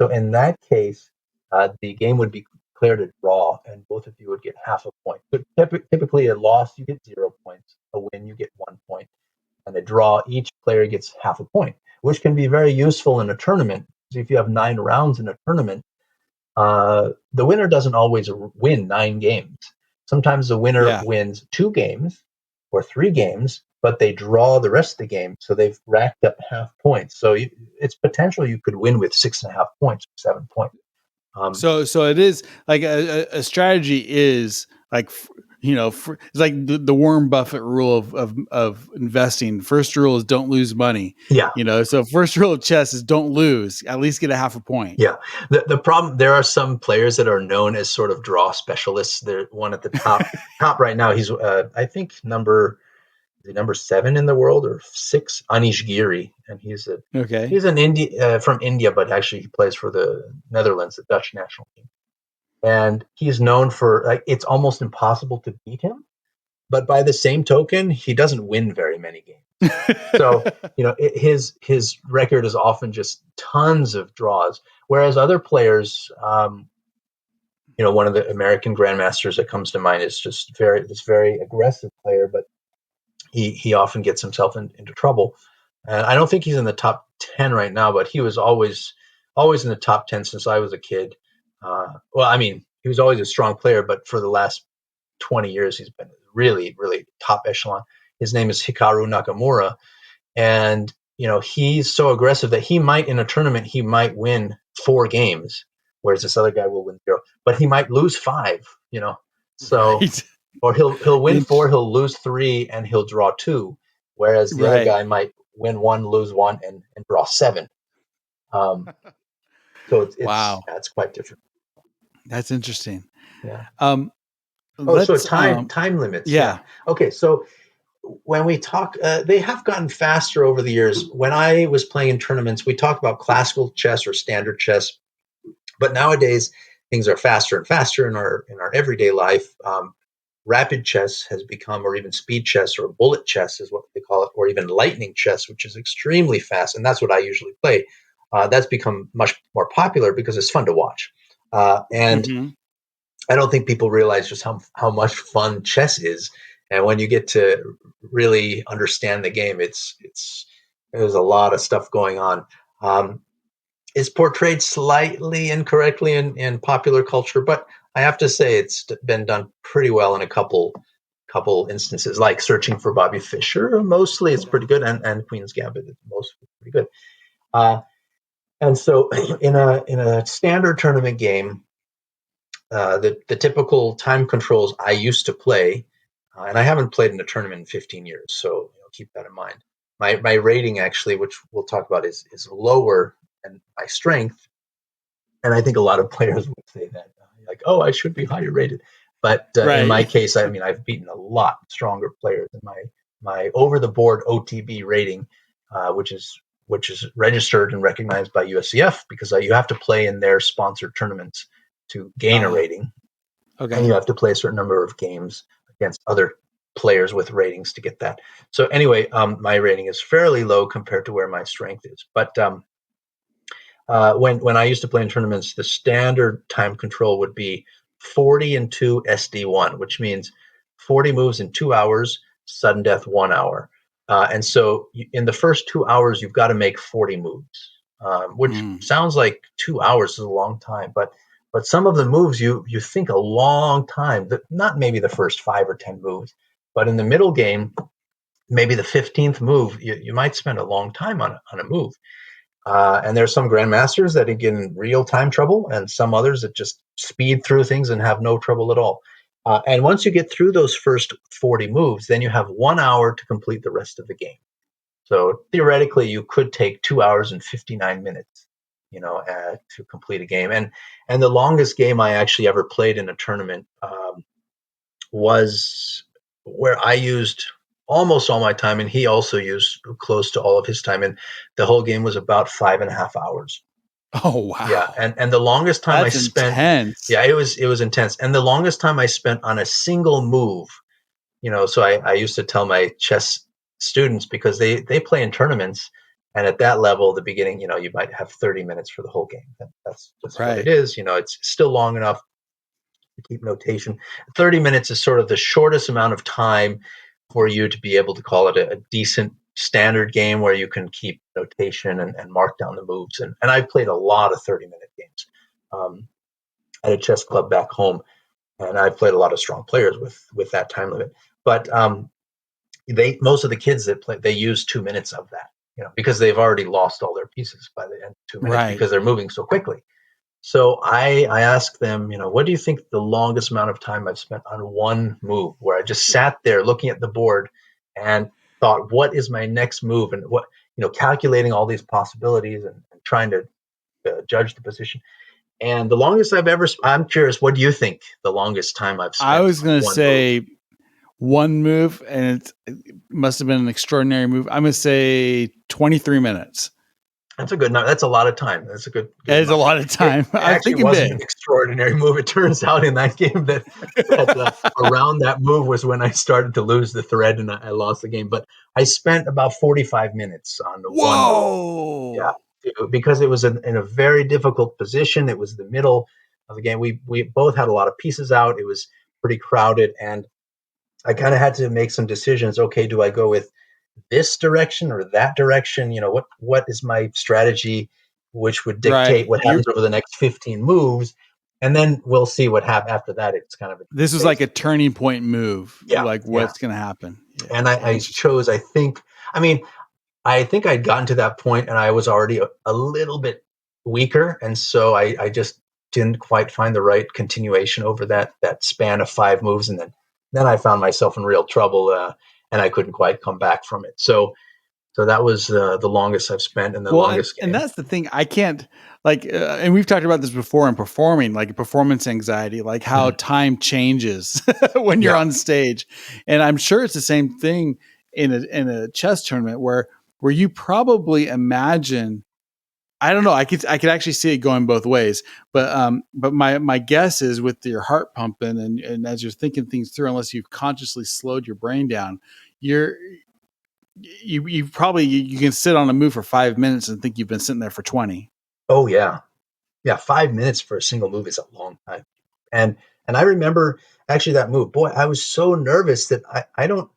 So in that case, the game would be declared a draw, and both of you would get half a point. But typically, a loss, you get 0 points. A win, you get 1 point. And a draw, each player gets half a point, which can be very useful in a tournament. So if you have 9 rounds in a tournament, the winner doesn't always win 9 games. Sometimes the winner wins 2 games or 3 games, but they draw the rest of the game, so they've racked up half points. So it's potential you could win with 6.5 points, 7 points. So it is like a strategy is like, it's like the Warren Buffett rule of investing. First rule is don't lose money. Yeah. So first rule of chess is don't lose, at least get a half a point. Yeah. The problem, there are some players that are known as sort of draw specialists. There's one at the top right now. He's I think number 7 in the world or 6, Anish Giri, and he's an from India, but actually he plays for the Netherlands, the Dutch national team. And he's known for, like, it's almost impossible to beat him, but by the same token, he doesn't win very many games. So his record is often just tons of draws, whereas other players, one of the American grandmasters that comes to mind is just this very aggressive player, but he often gets himself into trouble. And I don't think he's in the top 10 right now, but he was always in the top 10 since I was a kid. He was always a strong player, but for the last 20 years, he's been really, really top echelon. His name is Hikaru Nakamura. And, he's so aggressive that in a tournament, he might win 4 games, whereas this other guy will win 0, but he might lose 5, So, right. Or he'll win 4, he'll lose 3, and he'll draw 2, whereas the other guy might win 1, lose 1, and draw 7. So Wow, it's quite different. that's interesting. Yeah. Let's time limits. Yeah. Okay. So when we talk, they have gotten faster over the years. When I was playing in tournaments, we talk about classical chess or standard chess, but nowadays things are faster and faster in our everyday life. Rapid chess has become, or even speed chess or bullet chess is what they call it, or even lightning chess, which is extremely fast, and that's what I usually play. That's become much more popular because it's fun to watch, and I don't think people realize just how much fun chess is. And when you get to really understand the game, there's a lot of stuff going on. It's portrayed slightly incorrectly in popular culture, but I have to say it's been done pretty well in a couple instances, like Searching for Bobby Fischer. Mostly it's pretty good, and Queen's Gambit is mostly pretty good. And so in a standard tournament game, the typical time controls I used to play, and I haven't played in a tournament in 15 years, so keep that in mind. My rating, actually, which we'll talk about, is lower than my strength, and I think a lot of players would say that, like, oh, I should be higher rated. But in my case, I've beaten a lot stronger players, and my over the board OTB rating, which is registered and recognized by USCF, because you have to play in their sponsored tournaments to gain a rating. Okay. And you have to play a certain number of games against other players with ratings to get that. So anyway, my rating is fairly low compared to where my strength is. But when I used to play in tournaments, the standard time control would be 40 and 2 SD1, which means 40 moves in 2 hours, sudden death 1 hour. And so in the first 2 hours, you've got to make 40 moves, which sounds like 2 hours is a long time, but some of the moves you think a long time, not maybe the first 5 or 10 moves, but in the middle game, maybe the 15th move, you might spend a long time on a move. And there's some grandmasters that get in real time trouble, and some others that just speed through things and have no trouble at all. And once you get through those first 40 moves, then you have 1 hour to complete the rest of the game. So theoretically, you could take 2 hours and 59 minutes, to complete a game. And the longest game I actually ever played in a tournament was where I used almost all my time, and he also used close to all of his time. And the whole game was about 5.5 hours. Oh, wow. Yeah, and the longest time I spent, intense. yeah, it was intense. And the longest time I spent on a single move, so I used to tell my chess students, because they play in tournaments, and at that level, the beginning, you might have 30 minutes for the whole game. That's just what it is. It's still long enough to keep notation. 30 minutes is sort of the shortest amount of time for you to be able to call it a decent standard game where you can keep notation and mark down the moves. And I've played a lot of 30-minute games at a chess club back home, and I've played a lot of strong players with that time limit. But most of the kids that play, they use 2 minutes of that, because they've already lost all their pieces by the end of 2 minutes, because they're moving so quickly. So I asked them, what do you think the longest amount of time I've spent on one move, where I just sat there looking at the board and thought, what is my next move? And what, calculating all these possibilities and trying to judge the position. And the longest I'm curious, what do you think the longest time I've spent? I was going to say one move, and it must have been an extraordinary move. I'm going to say 23 minutes. That's a good number. That's a lot of time. That's a good It is a lot of time. It actually wasn't an extraordinary move. It turns out in that game that around that move was when I started to lose the thread and I lost the game. But I spent about 45 minutes on the one move. Yeah, because it was in a very difficult position. It was the middle of the game. We both had a lot of pieces out. It was pretty crowded, and I kind of had to make some decisions. Okay, do I go with this direction or that direction? What is my strategy, which would dictate what happens over the next 15 moves, and then we'll see what happens after that. It's kind of this was like a turning point move. Yeah, like what's going to happen. Yeah. And I chose, I think I'd gotten to that point and I was already a little bit weaker, and so I just didn't quite find the right continuation over that span of 5 moves, and then I found myself in real trouble, and I couldn't quite come back from it. So that was the longest I've spent, and the longest game. And that's the thing. I can't and we've talked about this before in performing, like performance anxiety, like how time changes when you're on stage. And I'm sure it's the same thing in a chess tournament where you probably imagine, I don't know, I could actually see it going both ways, but my guess is, with your heart pumping and as you're thinking things through, unless you've consciously slowed your brain down, you probably you can sit on a move for 5 minutes and think you've been sitting there for 20. Oh yeah. 5 minutes for a single move is a long time. And I remember actually that move, boy, I was so nervous that I'm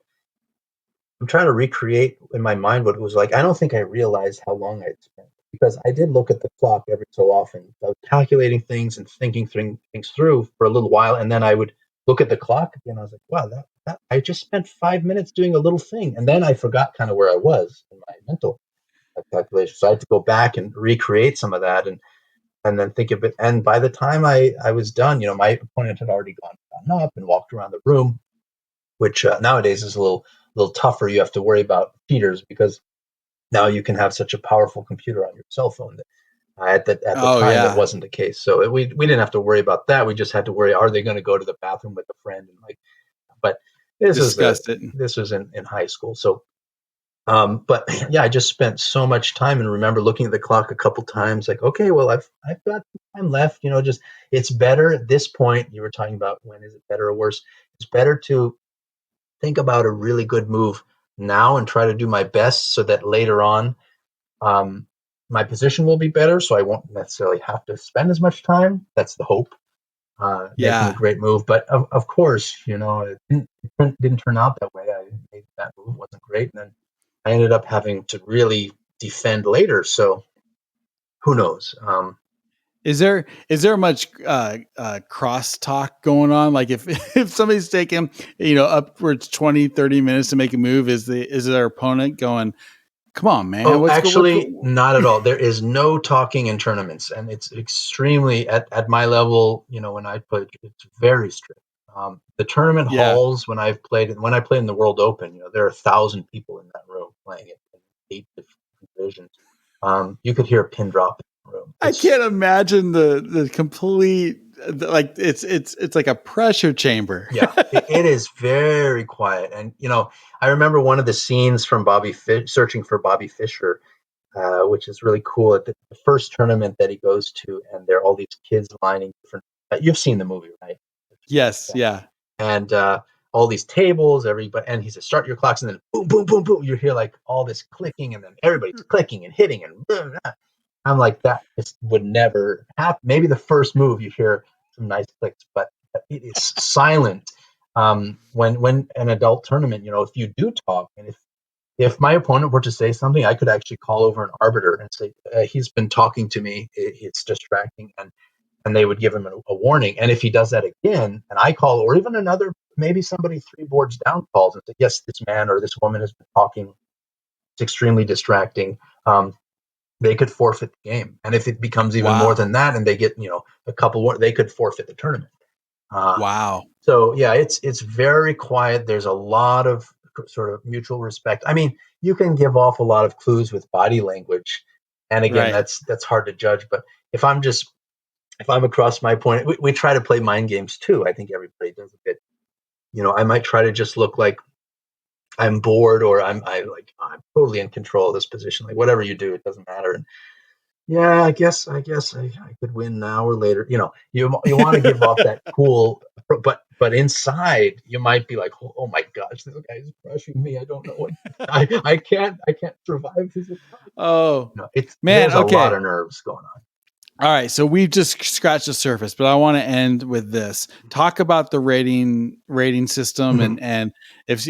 trying to recreate in my mind what it was like. I don't think I realized how long I'd spent, because I did look at the clock every so often. I was calculating things and thinking things through for a little while, and then I would look at the clock again. I was like, wow, that I just spent 5 minutes doing a little thing, and then I forgot kind of where I was in my mental calculation. So I had to go back and recreate some of that, and then think of it. And by the time I was done, my opponent had already gone up and walked around the room, which nowadays is a little tougher. You have to worry about cheaters, because now you can have such a powerful computer on your cell phone. At the time, that wasn't the case. So we didn't have to worry about that. We just had to worry, are they going to go to the bathroom with a friend? And but this was in high school. So, but yeah, I just spent so much time, and remember looking at the clock a couple times, like, okay, well, I've got time left. Just it's better at this point. You were talking about, when is it better or worse? It's better to think about a really good move now and try to do my best, so that later on, my position will be better, so I won't necessarily have to spend as much time. That's the hope. making a Yeah. great move. But of course, it didn't turn out that way. I made that move, wasn't great, and then I ended up having to really defend later. So who knows? Is there much cross talk going on? Like if if somebody's taking, upwards 20, 30 minutes to make a move, is their opponent going, come on, man, Oh, what's actually, not at all. There is no talking in tournaments, and it's extremely at my level. When I played, it's very strict. The tournament yeah. halls when I played in the World Open, there are 1,000 people in that room playing it in 8 different divisions. You could hear a pin drop in the room. I It's can't imagine the complete, like it's like a pressure chamber. Yeah, it is very quiet, and I remember one of the scenes from Searching for Bobby Fischer, which is really cool. At the first tournament that he goes to, and there are all these kids lining different. You've seen the movie, right? Yes, yeah. And all these tables, everybody, and he says, "Start your clocks," and then boom, boom, boom, boom. You hear like all this clicking, and then everybody's clicking and hitting, and blah, blah. I'm like, that just would never happen. Maybe the first move you hear some nice clicks, but it is silent. When an adult tournament, if you do talk, and if my opponent were to say something, I could actually call over an arbiter and say, he's been talking to me, it's distracting, and they would give him a warning. And if he does that again, and I call, or even another, maybe somebody 3 boards down calls and say, yes, this man or this woman has been talking, it's extremely distracting. They could forfeit the game. And if it becomes even more Wow. than that, and they get, a couple more, they could forfeit the tournament. Wow. So yeah, it's very quiet. There's a lot of sort of mutual respect. I mean, you can give off a lot of clues with body language, and again, Right. that's hard to judge. But if I'm across my point, we try to play mind games too. I think everybody does a bit. I might try to just look like I'm bored, or I'm totally in control of this position. Like whatever you do, it doesn't matter. And yeah, I could win now or later. You want to give off that cool, but inside you might be like, oh my gosh, this guy's crushing me. I don't know what I can't survive his attack. Oh, It's man. there's a lot Okay. of nerves going on. All right, so we've just scratched the surface, but I want to end with this. Talk about the rating system, Mhm. and if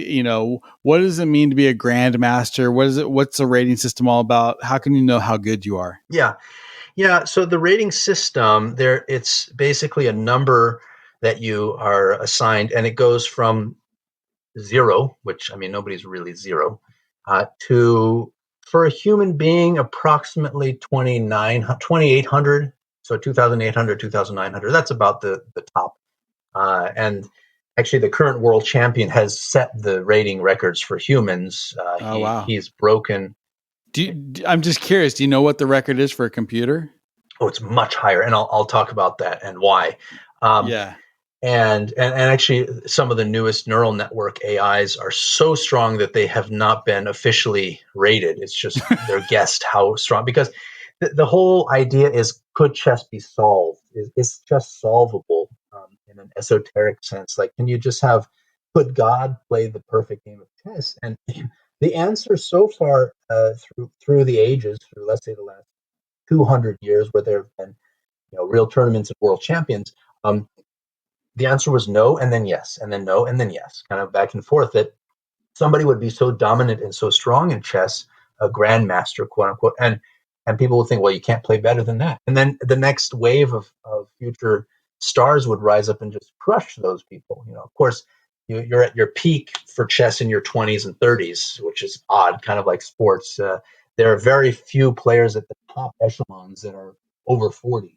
what does it mean to be a grandmaster? What's the rating system all about? How can you know how good you are? Yeah, yeah. So the rating system it's basically a number that you are assigned, and it goes from zero, which I mean nobody's really zero, to for a human being approximately 2,800. So 2,800, 2,900. That's about the top. And actually, the current world champion has set the rating records for humans. Oh wow. He's broken. I'm just curious. Do you know what the record is for a computer? Oh, it's much higher, and I'll talk about that and why. Um, Yeah. and actually, some of the newest neural network AIs are so strong that they have not been officially rated. It's just they're guessed how strong, because the whole idea is, could chess be solved? Is chess solvable in an esoteric sense? Like, can you just could God play the perfect game of chess? And the answer so far, through the ages, through let's say the last 200 years, where there have been real tournaments and world champions, the answer was no, and then yes, and then no, and then yes, kind of back and forth. That somebody would be so dominant and so strong in chess, a grandmaster, quote unquote, and people would think, well, you can't play better than that. And then the next wave of future stars would rise up and just crush those people. Of course, you're at your peak for chess in your 20s and 30s, which is odd, kind of like sports. There are very few players at the top echelons that are over 40.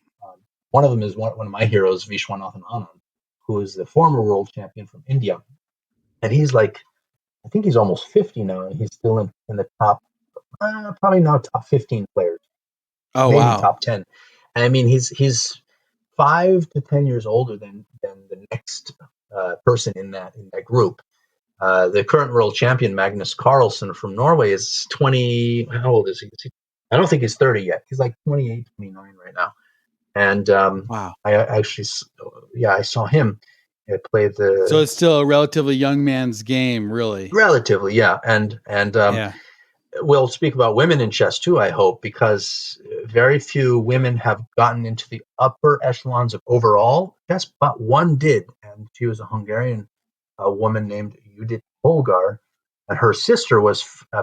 One of them is one of my heroes, Vishwanathan Anand, who is the former world champion from India. And he's like, I think he's almost 50 now, and he's still in the top, probably not top 15 players, Oh maybe wow. top 10. And I mean, he's 5 to 10 years older than the next person in that group. The current world champion, Magnus Carlsen from Norway, is 20. How old is he? I don't think he's 30 yet. He's like 28, 29 right now. And Wow. I actually, yeah, I saw him play So the it's still a relatively young man's game, really. relatively, yeah, and Yeah. we'll speak about women in chess too, I hope, because very few women have gotten into the upper echelons of overall chess, but one did, and she was a Hungarian woman named Judith Polgar, and her sister was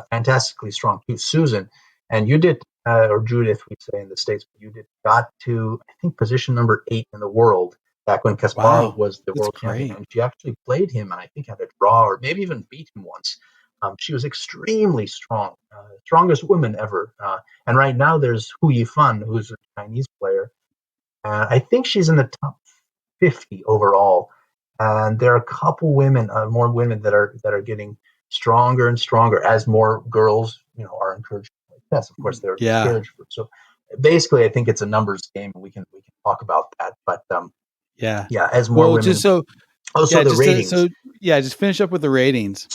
fantastically strong too, Susan. And Judith, or Judith, we say in the States, but Judith got to, I think, position number 8 in the world back when Kasparov Wow, was the that's world champion, great. and she actually played him, and I think had a draw or maybe even beat him once. She was extremely strong, strongest woman ever. And right now there's Hu Yifan, who's a Chinese player. I think she's in the top 50 overall. And there are a couple women, more women that are getting stronger and stronger as more girls, are encouraged to play chess. Of course, they're Yeah, discouraged. So basically, I think it's a numbers game, and we can talk about that. But yeah. yeah, as more Well, just women, so also yeah, the just to, ratings. so yeah, just finish up with the ratings.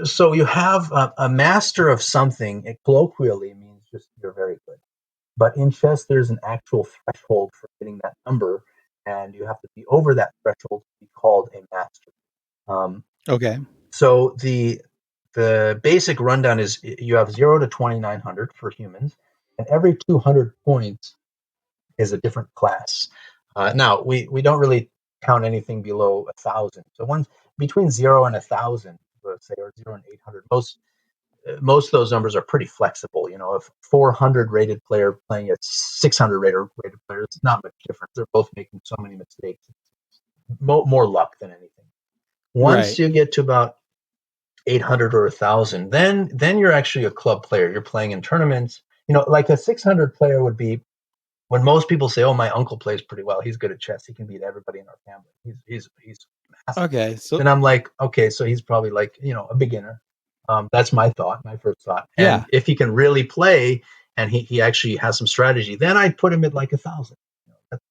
So you have a master of something. It colloquially means just you're very good. But in chess, there's an actual threshold for getting that number, and you have to be over that threshold to be called a master. Um, Okay. so the basic rundown is you have 0 to 2900 for humans, and every 200 points is a different class. Now we don't really count anything below 1,000. So once between 0 and 1,000, let's say, or 0 and 800, most of those numbers are pretty flexible. If 400 rated player playing a 600 rated player, it's not much difference. They're both making so many mistakes. More luck than anything. Once Right. you get to about 800 or 1,000, then you're actually a club player. You're playing in tournaments. Like a 600 player would be when most people say, "Oh, my uncle plays pretty well. He's good at chess. He can beat everybody in our family. He's massive." Okay. So Then I'm like, okay, so he's probably like a beginner. That's my first thought. And yeah. if he can really play and he actually has some strategy, then I'd put him at like 1,000.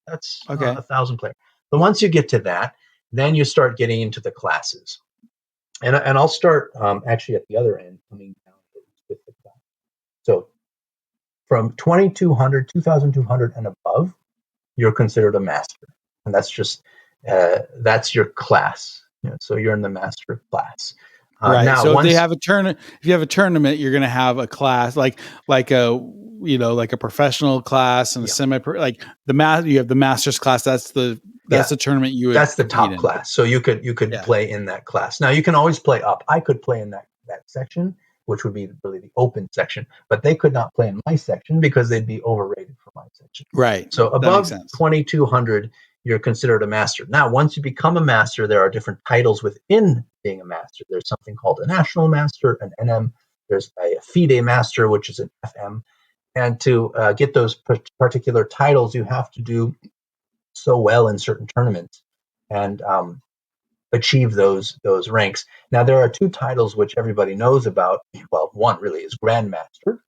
That's Okay. 1,000 player. But once you get to that, then you start getting into the classes. And I'll start actually at the other end, coming down with the class. So from 2,200, 2,200 and above, you're considered a master, and that's your class. So you're in the master class. Right. Now, So if they once have a tournament, if you have a tournament, you're going to have a class like a like a professional class and a yeah, semi like you have the master's class. That's yeah, the tournament you would that's the compete top in. class. So you could Yeah. play in that class. Now you can always play up. I could play in that section, which would be really the open section, but they could not play in my section because they'd be overrated for my section. Right. So That makes above sense. 2,200, you're considered a master. Now, once you become a master, there are different titles within being a master. There's something called a national master, an NM. There's a FIDE master, which is an FM. And to get those particular titles, you have to do so well in certain tournaments and achieve those ranks. Now, there are two titles which everybody knows about. Well, one really is Grandmaster,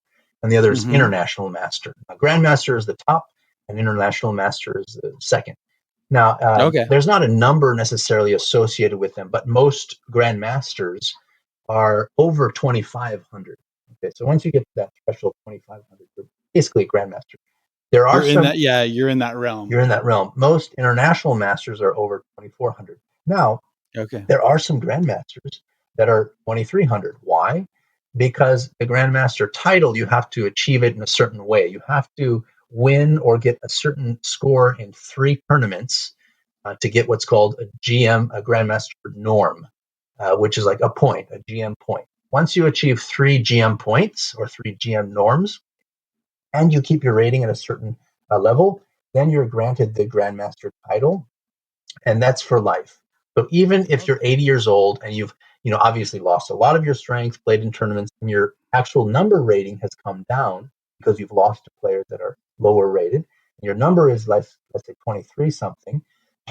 and the other is Hmm. International Master. Now, Grandmaster is the top, and International Master is the second. Now, Okay. there's not a number necessarily associated with them, but most Grandmasters are over 2,500. Okay, so once you get to that threshold, 2,500, you're basically a Grandmaster. There are You're in some that. Yeah. You're in that realm. You're in that realm. Most international masters are over 2,400. Now, Okay. there are some grandmasters that are 2,300. Why? Because the grandmaster title, you have to achieve it in a certain way. You have to win or get a certain score in 3 tournaments to get what's called a GM, a grandmaster norm, which is like a point, a GM point. Once you achieve 3 GM points or 3 GM norms, and you keep your rating at a certain level, then you're granted the grandmaster title, and that's for life. So even if you're 80 years old and you've obviously lost a lot of your strength, played in tournaments, and your actual number rating has come down because you've lost to players that are lower rated, and your number is let's say 23 something,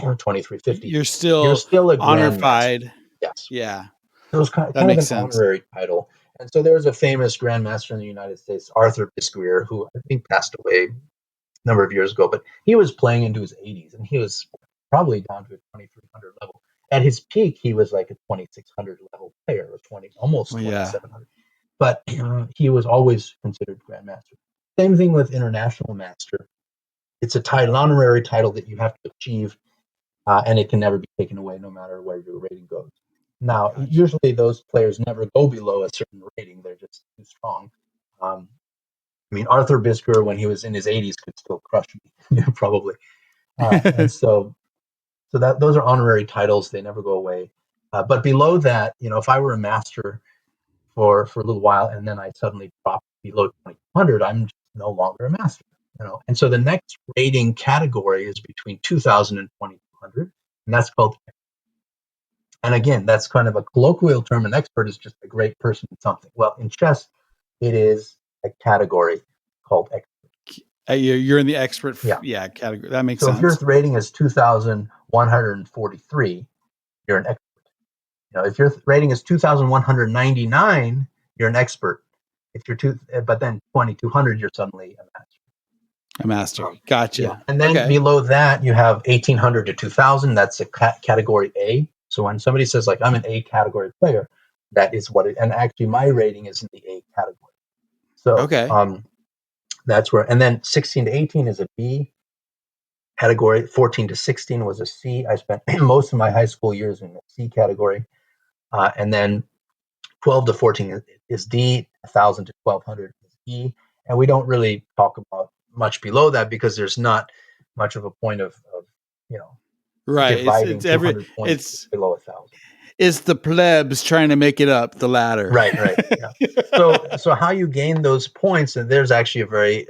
or 2350, You're you're still still a grandmaster. honorified. Yes. Yeah. So it was kind That of makes an sense. honorary title. And so there was a famous grandmaster in the United States, Arthur Bisquier, who I think passed away number of years ago, but he was playing into his 80s, and he was probably down to a 2,300 level. At his peak, he was like a 2,600 level player, or almost Well, yeah. 2,700. But he was always considered grandmaster. Same thing with international master. It's a title, honorary title that you have to achieve, and it can never be taken away, no matter where your rating goes. Now, Gotcha. usually those players never go below a certain rating; they're just too strong. I mean, Arthur Bisker, when he was in his 80s, could still crush me, probably. And so that those are honorary titles; they never go away. But below that, if I were a master for a little while, and then I suddenly dropped below 2200, I'm just no longer a master. And so the next rating category is between 2000 and 2200, and that's called. And again, that's kind of a colloquial term. An expert is just a great person at something. Well, in chess, it is a category called expert. You're in the expert Yeah. category. That makes So if your sense. rating is 2,143, you're an expert. If your rating is 2,199, you're an expert. But then 2,200, you're suddenly a master. A master. Yeah. Gotcha. And then Okay. below that, you have 1,800 to 2,000. That's a category A. So when somebody says, like, I'm an A category player, that is what it, and actually my rating is in the A category. So Okay. that's where, and then 16 to 18 is a B category. 14 to 16 was a C. I spent most of my high school years in the C category. And then 12 to 14 is D, 1,000 to 1,200 is E. And we don't really talk about much below that because there's not much of a point of Right. dividing 200 points below 1,000. It's the plebs trying to make it up the ladder. Right. Yeah. So how you gain those points, and there's actually a very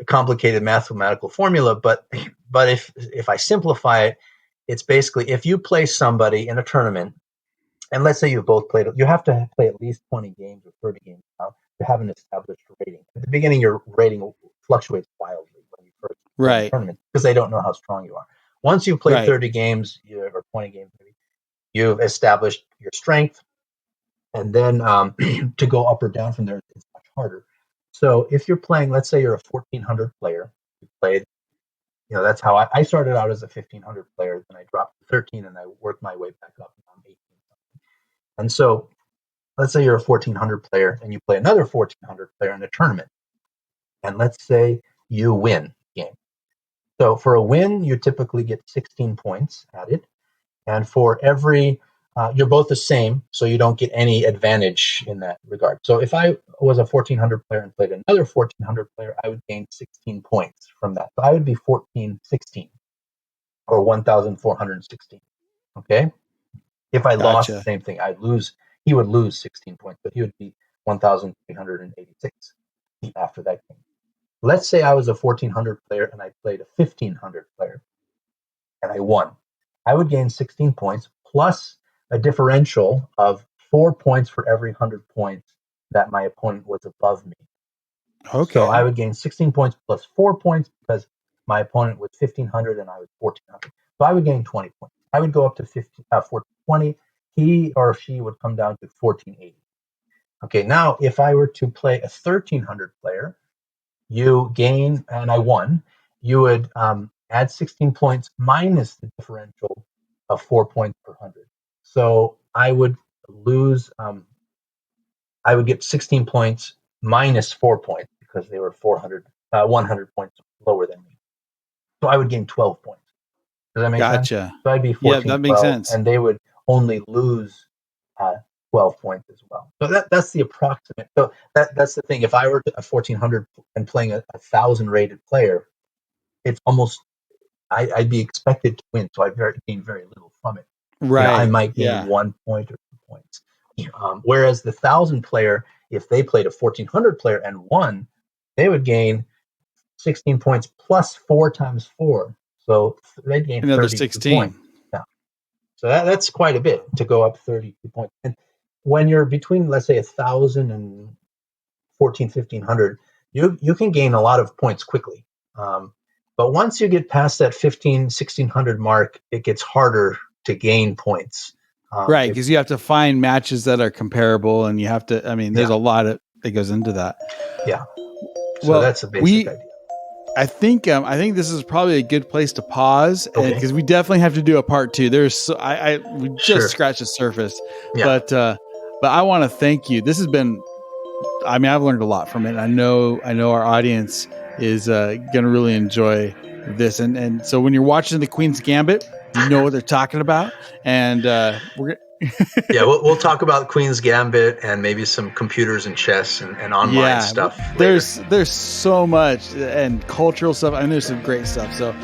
complicated mathematical formula, but if I simplify it, it's basically if you place somebody in a tournament, and let's say you both played, you have to play at least 20 games or 30 games now to have an established rating. At the beginning, your rating fluctuates wildly when you first play in a Right. tournament because they don't know how strong you are. Once you've played 30 games or 20 games, maybe, you've established your strength, and then to go up or down from there is much harder. So if you're playing, let's say you're a 1,400 player, you played, that's how I started out as a 1,500 player, then I dropped to 13 and I worked my way back up. I'm 18. And so let's say you're a 1,400 player and you play another 1,400 player in a tournament. And let's say you win the game. So for a win, you typically get 16 points added. And for every, you're both the same, so you don't get any advantage in that regard. So if I was a 1,400 player and played another 1,400 player, I would gain 16 points from that. So I would be 1,416 or 1,416. Okay. If I lost, the same thing. I'd lose. He would lose 16 points, but he would be 1,386 after that game. Let's say I was a 1,400 player and I played a 1,500 player and I won. I would gain 16 points plus a differential of 4 points for every 100 points that my opponent was above me. Okay. So I would gain 16 points plus 4 points because my opponent was 1,500 and I was 1,400. So I would gain 20 points. I would go up to 1,420. He or she would come down to 1,480. Okay, now if I were to play a 1,300 player, you gain, and I won, you would add 16 points minus the differential of 4 points per 100. So I would lose, I would get 16 points minus 4 points because they were 100 points lower than me. So I would gain 12 points. Does that make sense? So I'd be 14, that makes 12, sense. and they would only lose 12 points as well. So that's the approximate. So that's the thing. If I were a 1,400 and playing a 1,000 rated player, it's almost, I'd be expected to win. So I'd gain very little from it. Right. I might gain 1 point or 2 points. Whereas the 1,000 player, if they played a 1,400 player and won, they would gain 16 points plus 4 times 4. So they'd gain another 32 16 points. Yeah. So that's quite a bit to go up 32 points. And when you're between, let's say, 1,000 and 1,500, you can gain a lot of points quickly. But once you get past that 1,600 mark, it gets harder to gain points. Right, because you have to find matches that are comparable, and you have to. I mean, there's a lot that goes into that. Yeah. So that's a basic idea. I think this is probably a good place to pause, because we definitely have to do a part 2. We just scratched the surface, but I want to thank you. This has been, I mean, I've learned a lot from it. I know our audience is going to really enjoy this, and so when you're watching the Queen's Gambit, you know what they're talking about. And we're yeah, we'll talk about Queen's Gambit and maybe some computers and chess and online stuff later. There's so much and cultural stuff. I mean, there's some great stuff. So,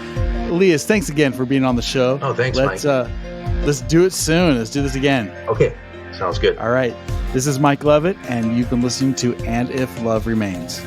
Elias, thanks again for being on the show. Oh, thanks, Mike. Let's do it soon. Let's do this again. Okay, sounds good. All right. This is Mike Levitt, and you've been listening to And If Love Remains.